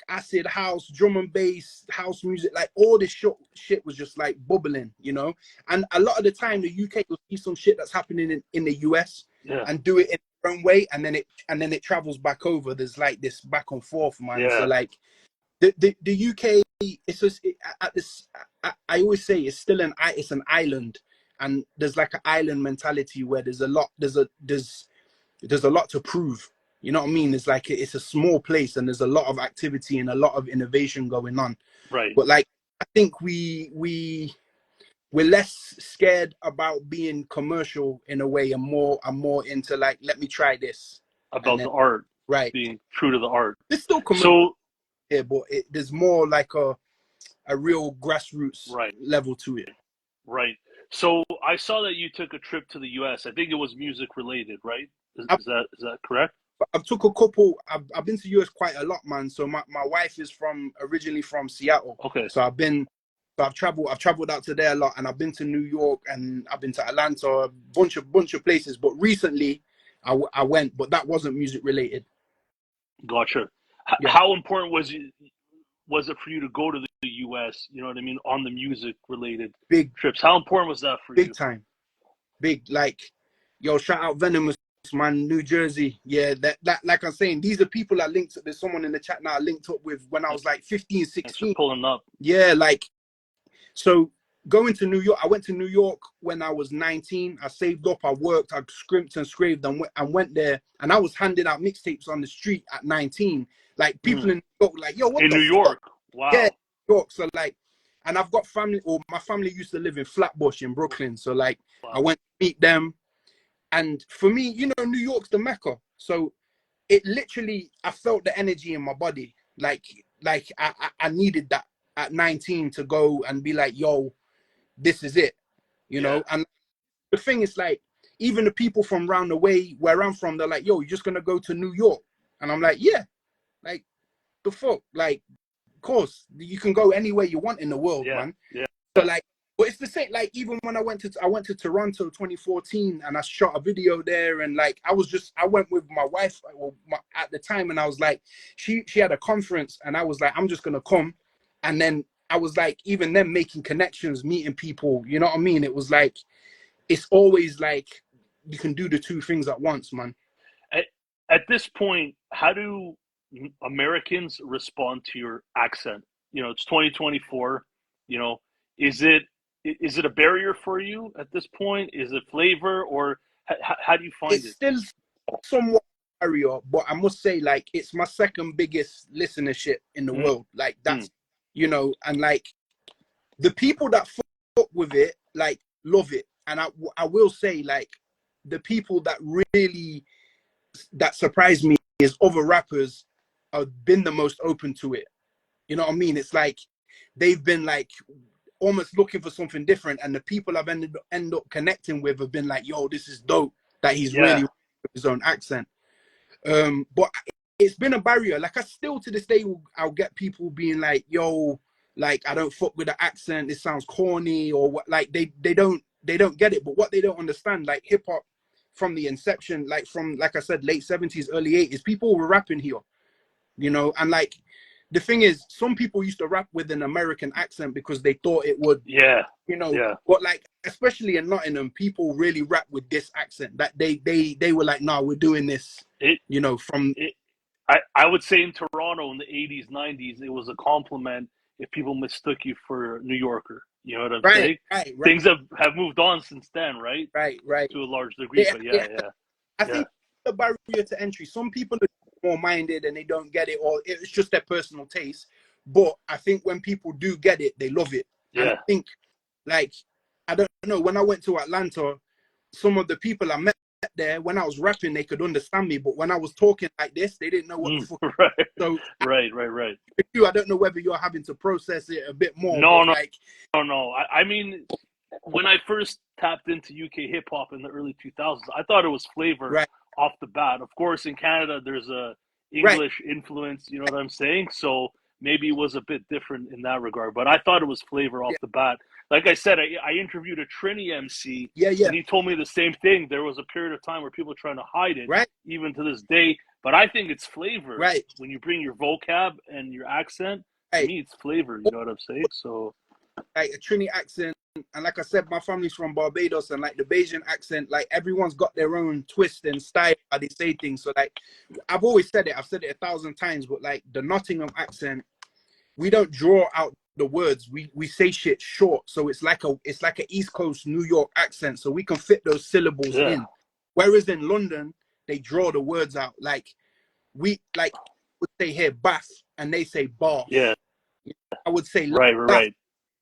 acid house, drum and bass, house music, like all this shit was just like bubbling, you know. And a lot of the time, the UK will see some shit that's happening in the US and do it in their own way, and then it travels back over. There's like this back and forth, man. So like the UK, it's just at this. I always say it's still an island, and there's like an island mentality where there's a lot to prove. You know what I mean? It's like it's a small place, and there's a lot of activity and a lot of innovation going on. Right. But like I think we're less scared about being commercial in a way, and more into like, let me try this about the art, right? Being true to the art. It's still commercial, but there's more like a real grassroots level to it. Right. So I saw that you took a trip to the US. I think it was music related, right? Is that correct? I've took a couple. I've been to US quite a lot, man. So my wife is originally from Seattle. Okay. So I've been So I've traveled out to there a lot, and I've been to New York, and I've been to Atlanta, a bunch of places. But recently, I went, but that wasn't music related. Gotcha. Yeah, How important was it for you to go to the US, you know what I mean, on the music related big trips? How important was that for you? time, big like, yo, shout out Venomous, man, New Jersey. Yeah, that like I'm saying, these are people I linked. There's someone in the chat now I linked up with when I was like 15, Thanks for 16. pulling up. Yeah, like, so going to New York, I went to New York when I was 19. I saved up, I worked, I scrimped and scraped and went there, and I was handing out mixtapes on the street at 19. Like, people in New York, like, yo, what In the New fuck? York. Wow. Yeah, New York. So like, and I've got family, or my family used to live in Flatbush in Brooklyn. So like, Wow. I went to meet them. And for me, you know, New York's the Mecca. So it literally, I felt the energy in my body. Like I needed that at 19 to go and be like, yo, this is it, you know? And the thing is, like, even the people from around the way where I'm from, they're like, yo, you're just going to go to New York. And I'm like, yeah, like, the fuck? Like, of course, you can go anywhere you want in the world, man. Yeah. So like, but it's the same. Like, even when I went to Toronto 2014, and I shot a video there, and like, I went with my wife, well, at the time, and I was like, she had a conference, and I was like, I'm just gonna come, and then I was like, even then, making connections, meeting people, you know what I mean? It was like, it's always like, you can do the two things at once, man. At this point, how do Americans respond to your accent? You know, it's 2024. You know, is it a barrier for you at this point? Is it flavor, or how do you find It's it? still somewhat barrier, but I must say, like, it's my second biggest listenership in the world. Like, that's, you know, and like, the people that fuck with it, like, love it. And I will say, like, the people that really, that surprised me is other rappers have been the most open to it. You know what I mean? It's like, they've been like almost looking for something different, and the people I've end up connecting with have been like, yo, this is dope that he's really with his own accent. But it's been a barrier. Like, I still to this day, I'll get people being like, yo, like, I don't fuck with the accent, it sounds corny, or what. Like, they don't get it. But what they don't understand, like, hip hop from the inception, like, from, like I said, late 70s, early 80s, people were rapping here, you know. And like, the thing is, some people used to rap with an American accent because they thought it would, you know. But like, especially in Nottingham, people really rap with this accent. That they were like, nah, we're doing this, you know. I would say in Toronto in the 80s, 90s, it was a compliment if people mistook you for a New Yorker. You know what I'm saying? Right. Things have moved on since then, right? Right. To a large degree, but I think the barrier to entry. Some people are more minded and they don't get it, or it's just their personal taste. But I think when people do get it, they love it. And I think, like, I don't know, when I went to Atlanta, some of the people I met there, when I was rapping, they could understand me, but when I was talking like this, they didn't know what the fuck. So right. I don't know whether you're having to process it a bit more. No. Like, no. I mean, when I first tapped into UK hip hop in the early 2000s, I thought it was flavor off the bat. Of course, in Canada, there's a English influence. You know what I'm saying? So maybe it was a bit different in that regard. But I thought it was flavor off the bat. Like I said, I interviewed a Trini MC, and he told me the same thing. There was a period of time where people were trying to hide it, even to this day. But I think it's flavor. When you bring your vocab and your accent, to me, it's flavor. You know what I'm saying? So, like, a Trini accent, and like I said, my family's from Barbados, and like the Bayesian accent, like, everyone's got their own twist and style how they say things. So like, I've always said it, I've said it 1,000 times, but like, the Nottingham accent, we don't draw out the words, we say shit short. So it's like a East Coast New York accent, so we can fit those syllables in. Whereas in London, they draw the words out. Like, we would say here bath, and they say bath. I would say right.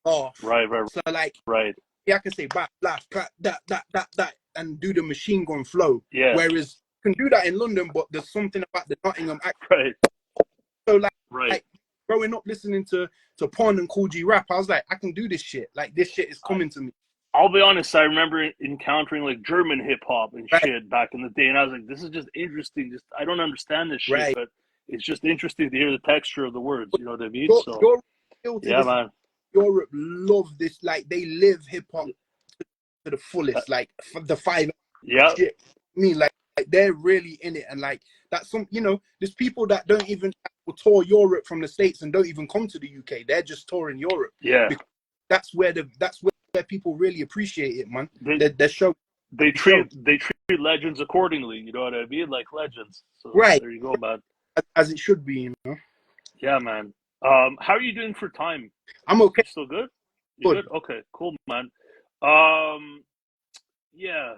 Off. Right. So like, I can say bath, laugh, that, and do the machine gun flow. Whereas you can do that in London, but there's something about the Nottingham accent. So like growing up listening to Pon and Cool G rap, I was like, I can do this shit. Like, this shit is coming to me. I'll be honest, I remember encountering like German hip hop and shit back in the day, and I was like, this is just interesting. Just, I don't understand this shit, but it's just interesting to hear the texture of the words. You know what I mean? So, man. Europe love this, like they live hip hop to the fullest, like the five. Yeah. Shit. I mean, like they're really in it, and like that's some, there's people that don't even tour Europe from the States and don't even come to the UK. They're just touring Europe. Yeah. Because that's where people really appreciate it, man. They treat legends accordingly. You know what I mean? Like legends. So right. There you go, man. As it should be, Yeah, man. How are you doing for time? I'm okay. You still good? You good? Okay, cool, man. Yeah.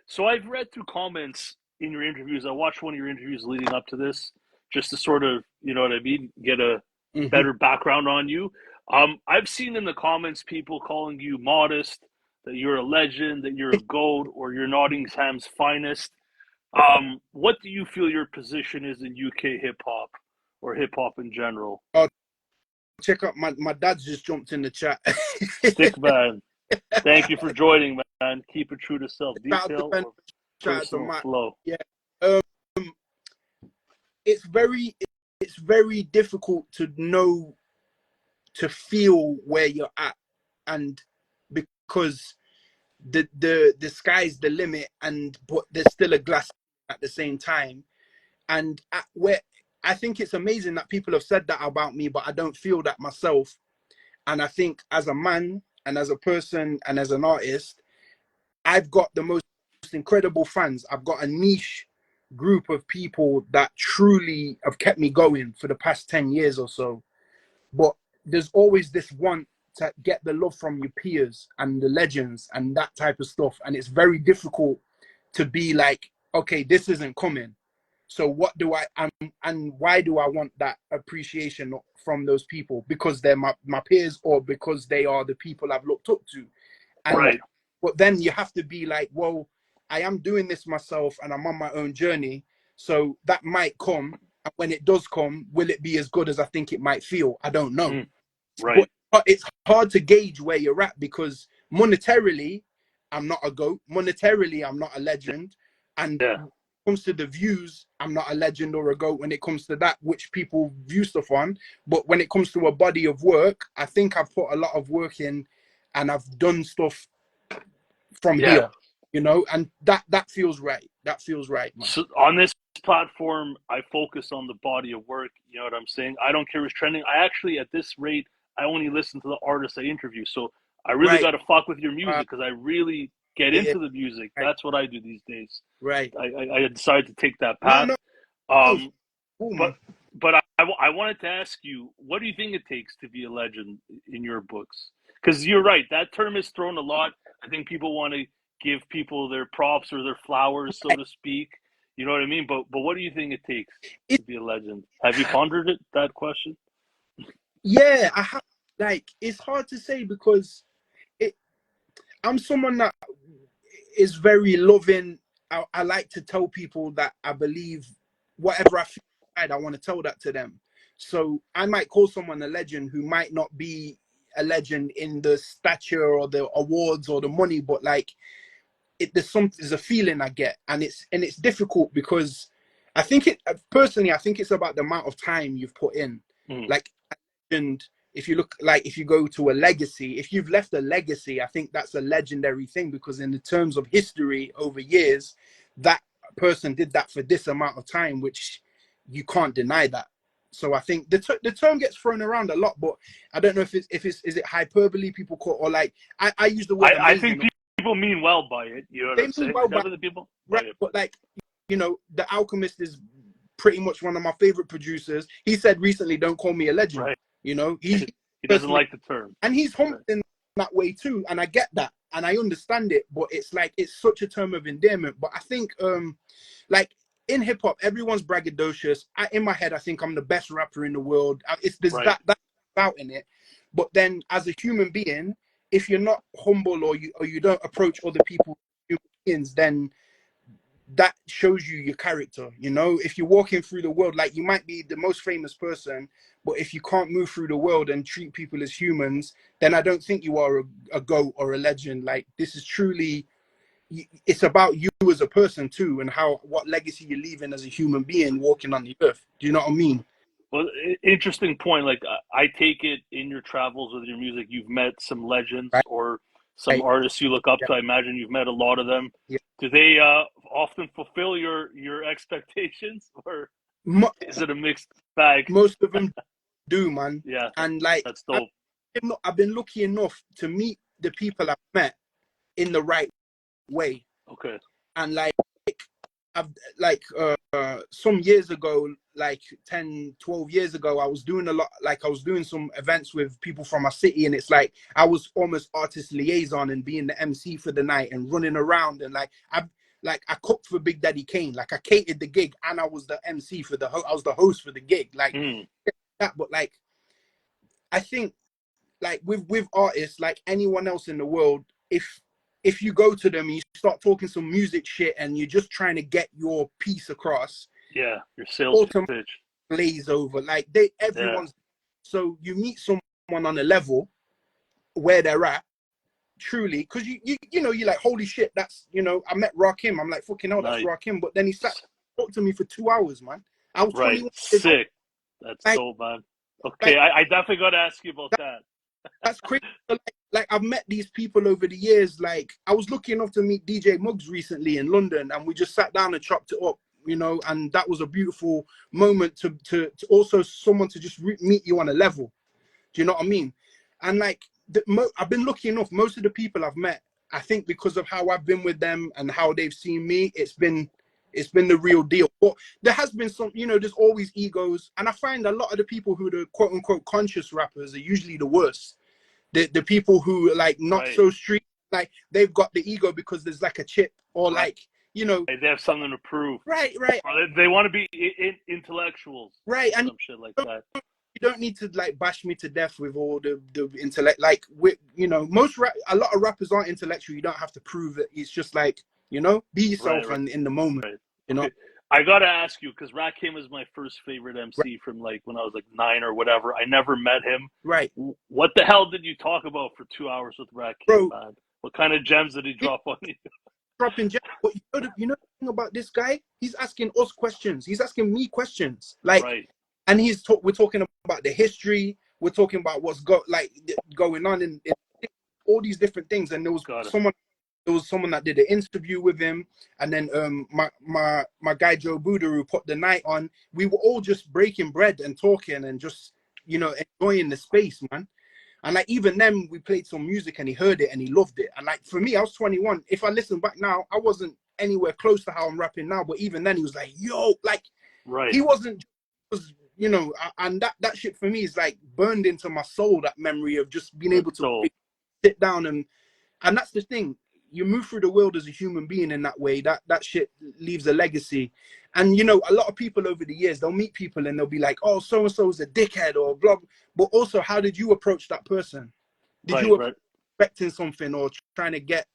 So I've read through comments in your interviews. I watched one of your interviews leading up to this, just to sort of, you know what I mean, get a better background on you. I've seen in the comments people calling you modest, that you're a legend, that you're a GOAT, or you're Nottingham's finest. What do you feel your position is in UK hip hop or hip hop in general? Check out my dad's just jumped in the chat. Stick man. Thank you for joining, man. Keep it true to self. Detail or personal flow. Yeah. It's very difficult to feel where you're at, and because the sky's the limit, but there's still a glass at the same time. And where I think it's amazing that people have said that about me, but I don't feel that myself. And I think as a man and as a person and as an artist, I've got the most incredible fans. I've got a niche group of people that truly have kept me going for the past 10 years or so. But there's always this want to get the love from your peers and the legends and that type of stuff. And it's very difficult to be like, okay, this isn't coming. So what do and why do I want that appreciation from those people? Because they're my peers, or because they are the people I've looked up to. And, right. But then you have to be like, well, I am doing this myself and I'm on my own journey. So that might come. And when it does come, will it be as good as I think it might feel? I don't know. Right. But it's hard to gauge where you're at, because monetarily, I'm not a GOAT. Monetarily, I'm not a legend. And when it comes to the views, I'm not a legend or a GOAT when it comes to that, which people view stuff on. But when it comes to a body of work, I think I've put a lot of work in, and I've done stuff from here, and that feels right. That feels right, man. So on this platform, I focus on the body of work. You know what I'm saying? I don't care what's trending. I actually, at this rate, I only listen to the artists I interview. So I really got to fuck with your music, because I really get into the music. Right. That's what I do these days. Right. I decided to take that path. But I wanted to ask you, what do you think it takes to be a legend in your books? Because you're right, that term is thrown a lot. I think people want to give people their props or their flowers, so to speak. You know what I mean? But what do you think it takes to be a legend? Have you pondered that question? Yeah, I have. Like, it's hard to say, because I'm someone that is very loving. I like to tell people that I believe whatever I feel inside, I want to tell that to them. So I might call someone a legend who might not be a legend in the stature or the awards or the money, but like there's a feeling I get, and it's difficult, because I think personally, I think it's about the amount of time you've put in. Like, and if you go to a legacy, if you've left a legacy, I think that's a legendary thing, because in the terms of history over years, that person did that for this amount of time, which you can't deny that. So I think the term gets thrown around a lot, but I don't know if is it hyperbole people call, or like I use the word. I think people mean well by it. You know what I'm saying? Well people, right? But like, The Alchemist is pretty much one of my favorite producers. He said recently, "Don't call me a legend." Right. He doesn't like the term, and he's humble in that way too, and I get that, and I understand it. But it's like, it's such a term of endearment. But I think, like, in hip hop, everyone's braggadocious. In my head, I think I'm the best rapper in the world. There's that about in it. But then, as a human being, if you're not humble, or you don't approach other people as human beings, then that shows you your character. If you're walking through the world, like, you might be the most famous person, but if you can't move through the world and treat people as humans, then I don't think you are a GOAT or a legend. Like, this is truly, it's about you as a person too, and what legacy you're leaving as a human being walking on the earth. Do you know what I mean? Well, interesting point. Like, I take it in your travels with your music, you've met some legends right? or some Right. artists you look up Yeah, to. I imagine you've met a lot of them. yeah. Do they often fulfill your expectations, or Mo is it a mixed bag? Most of them do, man. Yeah, And like, that's dope. I've been lucky enough to meet the people I've met in the right way. Okay. And like, I've like some years ago, like 10, 12 years ago, I was doing a lot, like I was doing some events with people from my city, and it's like I was almost artist liaison and being the MC for the night and running around, and like I cooked for Big Daddy Kane, like I catered the gig and I was the MC for I was the host for the gig, like that. But like, I think like with artists, like anyone else in the world, if you go to them and you start talking some music shit and you're just trying to get your piece across, Yeah, your sales automatically pitch. glaze over. Like Yeah, everyone's, so you meet someone on a level where they're at, truly, because you know, you're like, holy shit, that's, you know, I met Rakim. I'm like, fucking hell, that's nice. Rakim. But then he sat talked to me for 2 hours, man. I was Right, 21 years old. sick. That's Like, dope, man. Okay, I definitely got to ask you about that. that's crazy. Like I've met these people over the years. Like I was lucky enough to meet DJ Muggs recently in London, and we just sat down and chopped it up, you know. And that was a beautiful moment to also someone to just meet you on a level. Do you know what I mean? And like I've been lucky enough. Most of the people I've met, I think because of how I've been with them and how they've seen me, it's been the real deal. But there has been some, you know, there's always egos, and I find a lot of the people who are the quote unquote conscious rappers are usually the worst. The people who are like not Right. so street, like they've got the ego because there's like a chip or Right. like, you know, They have something to prove. right, Or they want to be intellectuals. right. And some shit like that. you don't need to like bash me to death with all the intellect. Like you know, a lot of rappers aren't intellectual. You don't have to prove it. It's just like, you know, be yourself Right. and in the moment. Right. You know. Okay. I gotta ask you, because Rakim is my first favorite Right. MC from like when I was like 9 or whatever. I never met him. Right. What the hell did you talk about for 2 hours with Rakim, Bro, man? What kind of gems did he drop on you? dropping gems. But you know the thing about this guy? He's asking us questions. He's asking me questions. Like, Right. and we're talking about the history. We're talking about what's going on in all these different things. And there was someone that did an interview with him, and then my guy Joe Buddha, who put the night on. We were all just breaking bread and talking and just, you know, enjoying the space, man. And like even then we played some music and he heard it and he loved it. And like for me, I was 21. If I listen back now, I wasn't anywhere close to how I'm rapping now. But even then he was like, yo, like Right. he wasn't, you know, and that shit for me is like burned into my soul, that memory of just being able to sit down and that's the thing. You move through the world as a human being in that way. That shit leaves a legacy. And you know, a lot of people over the years, they'll meet people and they'll be like, "Oh, so and so is a dickhead," or blah. But also, how did you approach that person? Did you expecting something or trying to get?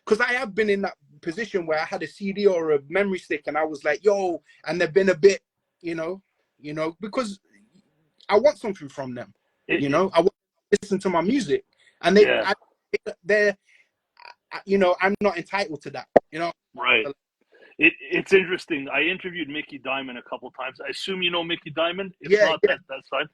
Because I have been in that position where I had a CD or a memory stick and I was like, "Yo," and they've been a bit, you know, because I want something from them. You know, I want to listen to my music, and they're. You know, I'm not entitled to that, you know. Right. It's interesting. I interviewed Mickey Diamond a couple times. I assume you know Mickey Diamond. If not, that's fine.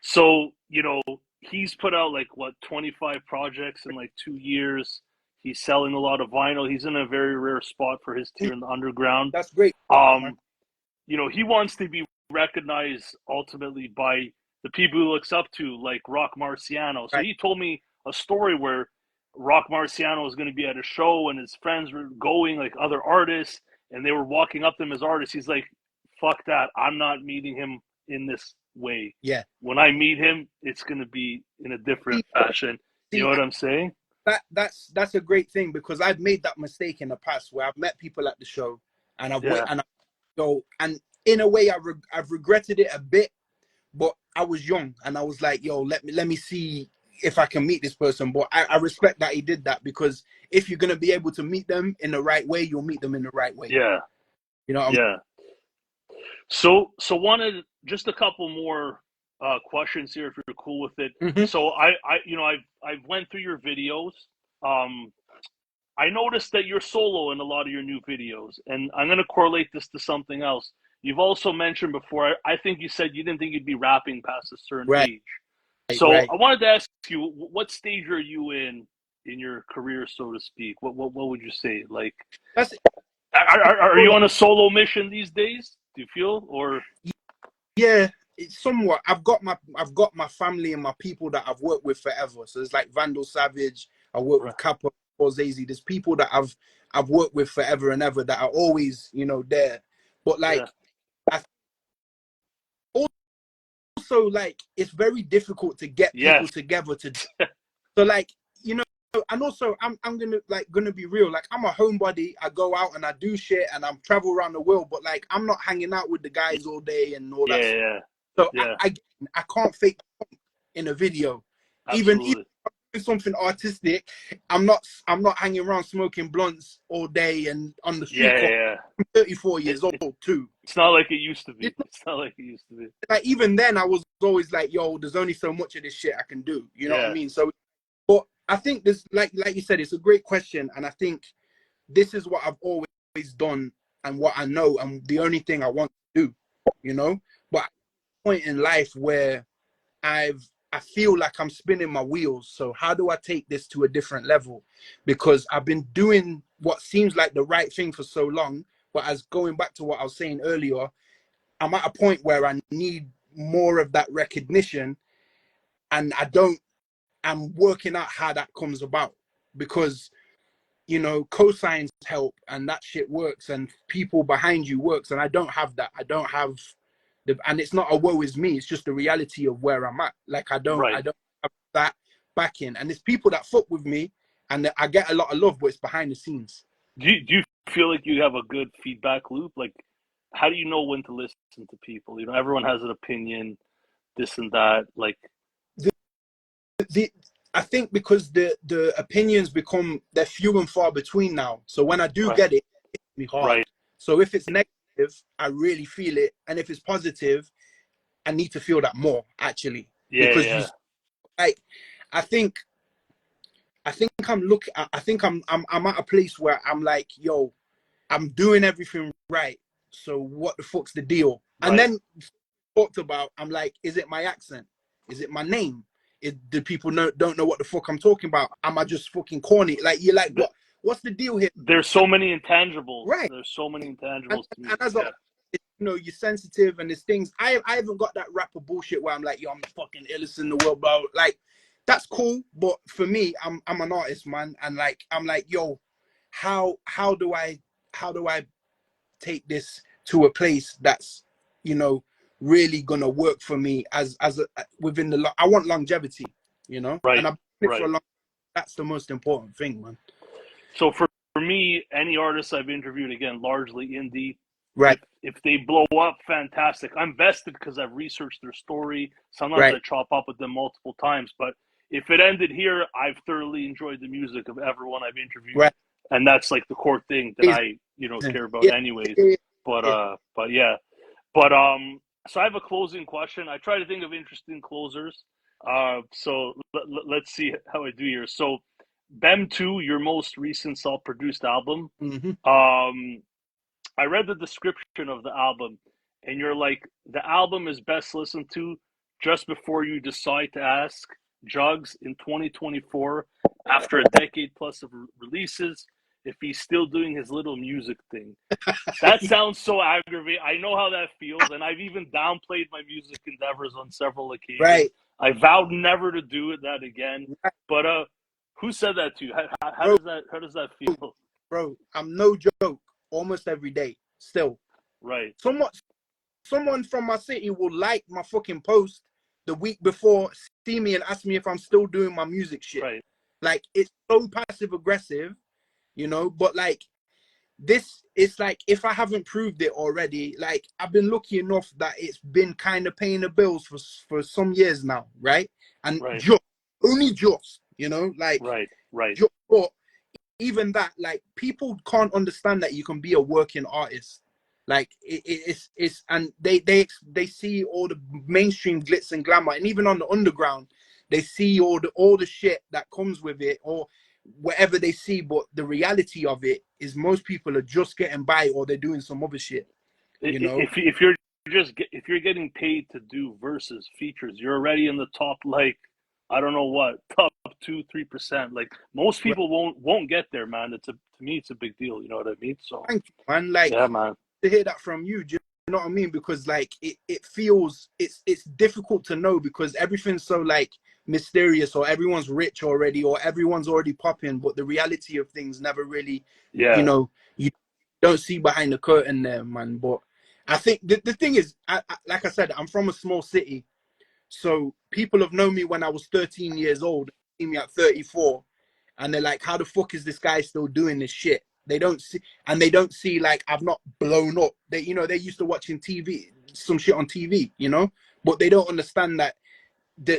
So, you know, he's put out like 25 projects in like 2 years. He's selling a lot of vinyl. He's in a very rare spot for his tier in the underground. That's great. You know, he wants to be recognized ultimately by the people he looks up to, like Rock Marciano. So he told me a story where Rock Marciano was going to be at a show and his friends were going, like other artists, and they were walking up to him as artists. He's like, fuck that. I'm not meeting him in this way. Yeah. When I meet him, it's going to be in a different fashion. You know what I'm saying? That's a great thing, because I've made that mistake in the past where I've met people at the show and and in a way I've regretted it a bit, but I was young and I was like, yo, let me see if I can meet this person. But I respect that he did that, because if you're going to be able to meet them in the right way, you'll meet them in the right way. Yeah. You know what I mean? So wanted just a couple more questions here, if you're cool with it. Mm-hmm. So I've went through your videos. I noticed that you're solo in a lot of your new videos, and I'm going to correlate this to something else. You've also mentioned before, I think you said you didn't think you'd be rapping past a certain Right, age. So right. I wanted to ask you, what stage are you in your career, so to speak? What would you say? Like, That's are you on a solo mission these days? Do you feel, or yeah, it's somewhat. I've got my family and my people that I've worked with forever. So it's like Vandal Savage. I work right? with Kappa or Zazie. There's people that I've worked with forever and ever that are always, you know, there. But Yeah, like I also like it's very difficult to get people yes, together to so like, you know, and also I'm gonna be real. Like I'm a homebody. I go out and I do shit and I'm travel around the world, but like I'm not hanging out with the guys all day and all that. yeah, So yeah, I can't fake in a video. Even absolutely. something artistic, I'm not hanging around smoking blunts all day and on the street corner. Yeah. I'm 34 years It, old too. it's not like it used to be. It's not, It's not like it used to be. like even then I was always like, yo, there's only so much of this shit I can do. You know what I Yeah, mean? So but I think this like you said, it's a great question. And I think this is what I've always done and what I know and the only thing I want to do, you know? But at a point in life where I feel like I'm spinning my wheels. So how do I take this to a different level? Because I've been doing what seems like the right thing for so long, but as going back to what I was saying earlier, I'm at a point where I need more of that recognition, and I'm working out how that comes about because you know cosigns help and that shit works and people behind you works, and I don't have that. I don't have and it's not a woe is me, it's just the reality of where I'm at. Like I don't right. have that backing, and there's people that fuck with me and I get a lot of love, but it's behind the scenes. Do you feel like you have a good feedback loop? Like, how do you know when to listen to people? You know, everyone has an opinion, this and that. Like, the, the I think because the opinions become they're few and far between now, so when I do right, get it, it hits me hard. right, So if it's negative, I really feel it, and if it's positive, I need to feel that more actually, because you yeah, like I think I'm looking. I think I'm at a place where I'm like, yo, I'm doing everything right. So what the fuck's the deal? And right, then talked about, I'm like, is it my accent? Is it my name? Do people don't know what the fuck I'm talking about? Am I just fucking corny? Like you're like, the, what's the deal here? there's so many intangibles. Right. There's so many And, intangibles to and music. as a Yeah, you know, you're sensitive and there's things. I haven't got that rapper bullshit where I'm like, yo, I'm the fucking illest in the world, bro. Like, that's cool, but for me, I'm an artist, man, and like I'm like, yo, how do I take this to a place that's you know really gonna work for me as a, within the I want longevity, you know, and right, I've been it for right. a long. That's the most important thing, man. So for me, any artist I've interviewed, again, largely indie, Right, if they blow up, fantastic. I'm vested because I've researched their story. Sometimes right, I chop up with them multiple times, but if it ended here, I've thoroughly enjoyed the music of everyone I've interviewed, right. and that's like the core thing that Is I care about, yeah, anyways. yeah, yeah. But yeah, but so I have a closing question. I try to think of interesting closers. So let's see how I do here. So BEM II, your most recent self-produced album. Mm-hmm. Um, I read the description of the album, and you're like, the album is best listened to just before you decide to ask Jugs in 2024, after a decade plus of releases, if he's still doing his little music thing. That sounds so aggravating. I know how that feels, and I've even downplayed my music endeavors on several occasions. Right, I vowed never to do that again. right, But who said that to you? How bro, does that feel? bro. I'm no joke. Almost every day, still. Right, Someone from my city will like my fucking post the week before, see me and ask me if I'm still doing my music shit. right, Like it's so passive aggressive, you know. But like this, it's like if I haven't proved it already, like I've been lucky enough that it's been kind of paying the bills for some years now, right? And right, just only just, you know, like right, right. just, but even that, like people can't understand that you can be a working artist. Like it's and they see all the mainstream glitz and glamour, and even on the underground, they see all the shit that comes with it, or whatever they see. But the reality of it is, most people are just getting by, or they're doing some other shit. you know. If you're getting paid to do verses features, you're already in the top, like, I don't know what, top 2-3%. Like, most Right. people won't get there, man. To me, it's a big deal. You know what I mean? So Thank you, man. Like, yeah, man. to hear that from you, do you know what I mean? Because like it feels it's difficult to know because everything's so like mysterious, or everyone's rich already, or everyone's already popping, but the reality of things never really, you Yeah. know, you don't see behind the curtain there, man. But I think the thing is, like I said, I'm from a small city, so people have known me when I was 13 years old, see me at 34, and they're like, how the fuck is this guy still doing this shit? They don't see, and they don't see like I've not blown up. They, you know, they're used to watching TV, some shit on TV, you know, but they don't understand that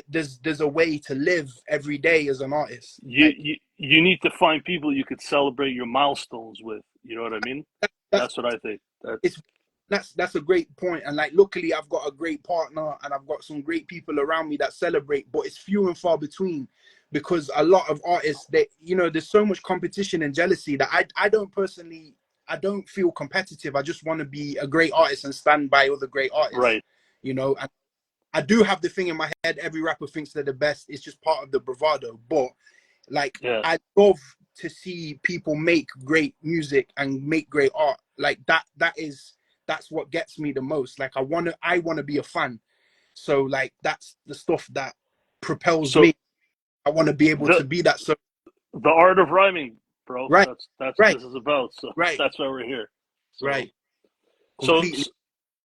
there's a way to live every day as an artist. Like You need to find people you could celebrate your milestones with. You know what I mean? that's That's what I think. it's that's a great point. And like luckily I've got a great partner and I've got some great people around me that celebrate, but it's few and far between, because a lot of artists, they, you know, there's so much competition and jealousy that I don't personally, I don't feel competitive. I just want to be a great artist and stand by other great artists, Right. you know. And I do have the thing in my head, every rapper thinks they're the best. It's just part of the bravado. But like Yeah. I love to see people make great music and make great art. Like that's what gets me the most. Like I wanna be a fan. So like that's the stuff that propels So me. I want to be able the to be that. So the art of rhyming, bro. right, That's what right, this is about. So right, that's why we're here. So right, so completely.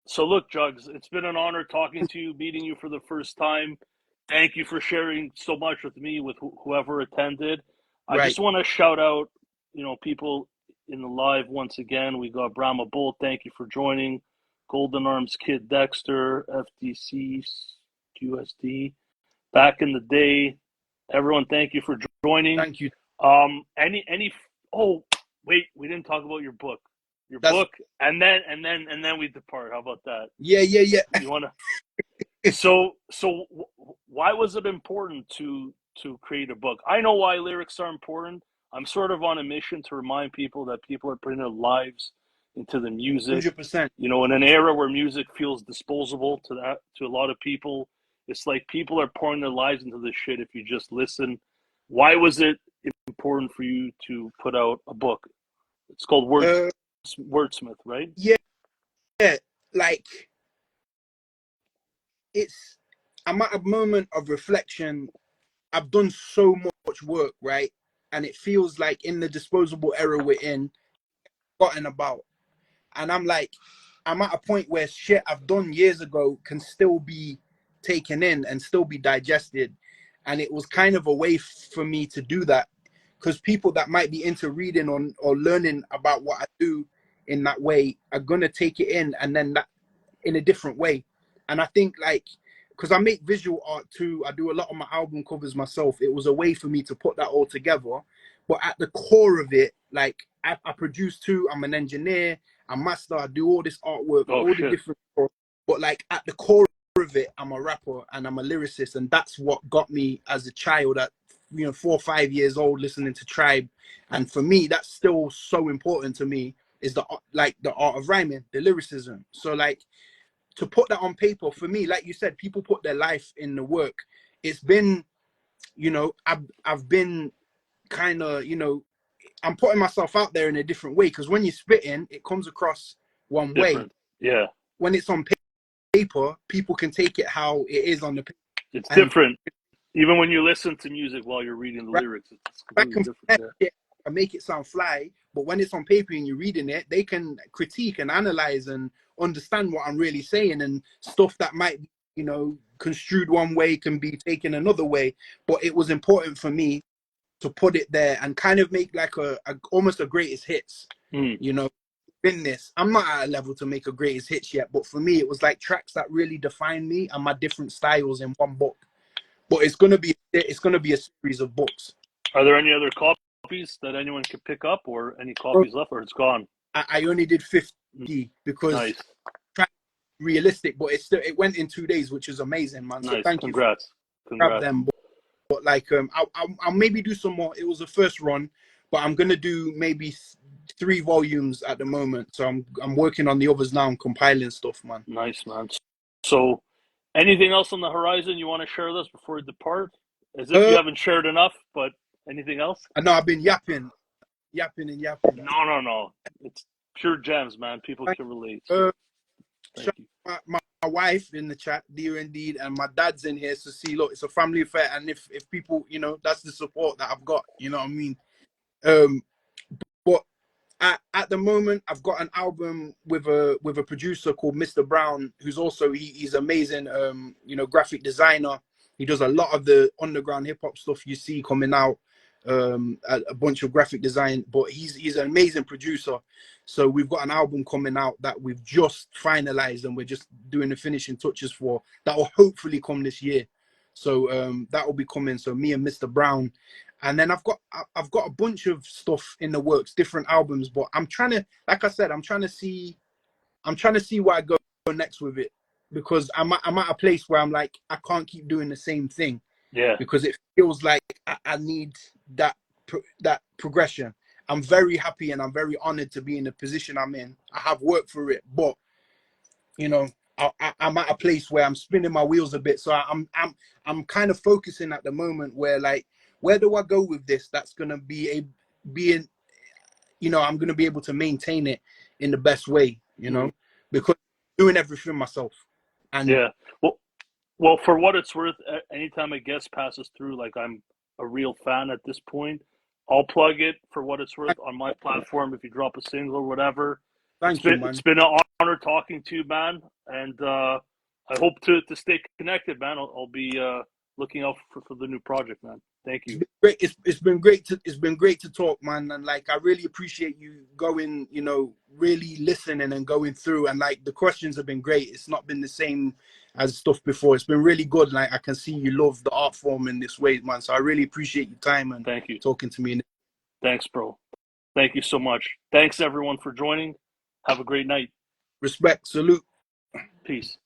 so look, Jugs, it's been an honor talking to you, meeting you for the first time. Thank you for sharing so much with me, with whoever attended. I Right. just want to shout out, people in the live once again. We got Brahma Bull. Thank you for joining. Golden Arms Kid Dexter, FDC, QSD. Back in the day, everyone, thank you for joining. Thank you. Any? Oh, wait, we didn't talk about your book. Your That's book, and then we depart. How about that? yeah. You want to? So why was it important to create a book? I know why lyrics are important. I'm sort of on a mission to remind people that people are putting their lives into the music. 100%. In an era where music feels disposable to a lot of people, it's like people are pouring their lives into this shit if you just listen. Why was it important for you to put out a book? It's called Wordsmith, right? Yeah. Like I'm at a moment of reflection. I've done so much work, right? And it feels like in the disposable era we're in, forgotten about. And I'm like, I'm at a point where shit I've done years ago can still be taken in and still be digested. And it was kind of a way for me to do that, because people that might be into reading or learning about what I do in that way are gonna take it in, and then that in a different way. And I think like, because I make visual art too, I do a lot of my album covers myself. It was a way for me to put that all together. But at the core of it, like I produce too, I'm an engineer, I'm master, I do all this artwork, Oh all the shit! different, but like at the core of it, I'm a rapper and I'm a lyricist. And that's what got me as a child at 4 or 5 years old, listening to Tribe. And for me, that's still so important to me, is the art of rhyming, the lyricism. So like, to put that on paper, for me, like you said, people put their life in the work. It's been, I've been kind of, I'm putting myself out there in a different way, because when you're spitting, it comes across one way. Different, yeah. When it's on paper, people can take it how it is on the paper. It's And different. Even when you listen to music while you're reading the lyrics, it's back completely and different. forth, yeah, and make it sound fly. But when it's on paper and you're reading it, they can critique and analyze and understand what I'm really saying, and stuff that might be, construed one way can be taken another way. But it was important for me to put it there and kind of make like almost a greatest hits. In this, I'm not at a level to make a greatest hits yet, but for me, it was like tracks that really define me and my different styles in one book. But it's gonna be a series of books. Are there any other copies that anyone could pick up, or any copies left, or it's gone? I only did 50 because Nice. Realistic, but it went in 2 days, which is amazing, man. So Nice. thank Congrats. you for them. But like I'll maybe do some more. It was the first run, but I'm gonna do maybe 3 volumes at the moment. So I'm working on the others now. I'm compiling stuff, man. Nice, man. So, anything else on the horizon you want to share with us before we depart? As if you haven't shared enough, but anything else? I know I've been yapping. No. It's pure gems, man. People can relate. So. Thank you. My wife in the chat, dear indeed, and my dad's in here. So see, look, it's a family affair, and if people, you know, that's the support that I've got. You know what I mean? But at the moment, I've got an album with a producer called Mr. Brown, who's also he's amazing. You know, graphic designer. He does a lot of the underground hip hop stuff you see coming out. A bunch of graphic design, but he's an amazing producer. So we've got an album coming out that we've just finalized, and we're just doing the finishing touches for. That will hopefully come this year. So that will be coming. So me and Mr. Brown, and then I've got a bunch of stuff in the works, different albums. But I'm trying to, like I said, I'm trying to see where I go next with it, because I'm at a place where I'm like, I can't keep doing the same thing. Yeah. Because it feels like I need that progression. I'm very happy and I'm very honored to be in the position I'm in. I have worked for it, but you know, I'm at a place where I'm spinning my wheels a bit. So I'm kind of focusing at the moment where, like, where do I go with this? That's gonna be being, you know, I'm gonna be able to maintain it in the best way, you know, because I'm doing everything myself. And yeah, well, for what it's worth, anytime a guest passes through, like, I'm a real fan at this point. I'll plug it for what it's worth on my platform. If you drop a single or whatever, thank you, man. It's been an honor talking to you, man, and I hope to stay connected, man. I'll be looking out for the new project, man. Thank you. It's been great to talk, man, and like I really appreciate you going, you know, really listening and going through, and like the questions have been great. It's not been the same as stuff before. It's been really good. Like I can see you love the art form in this way, man. So I really appreciate your time and thank you talking to me. Thanks, bro. Thank you so much. Thanks everyone for joining. Have a great night. Respect, salute. Peace.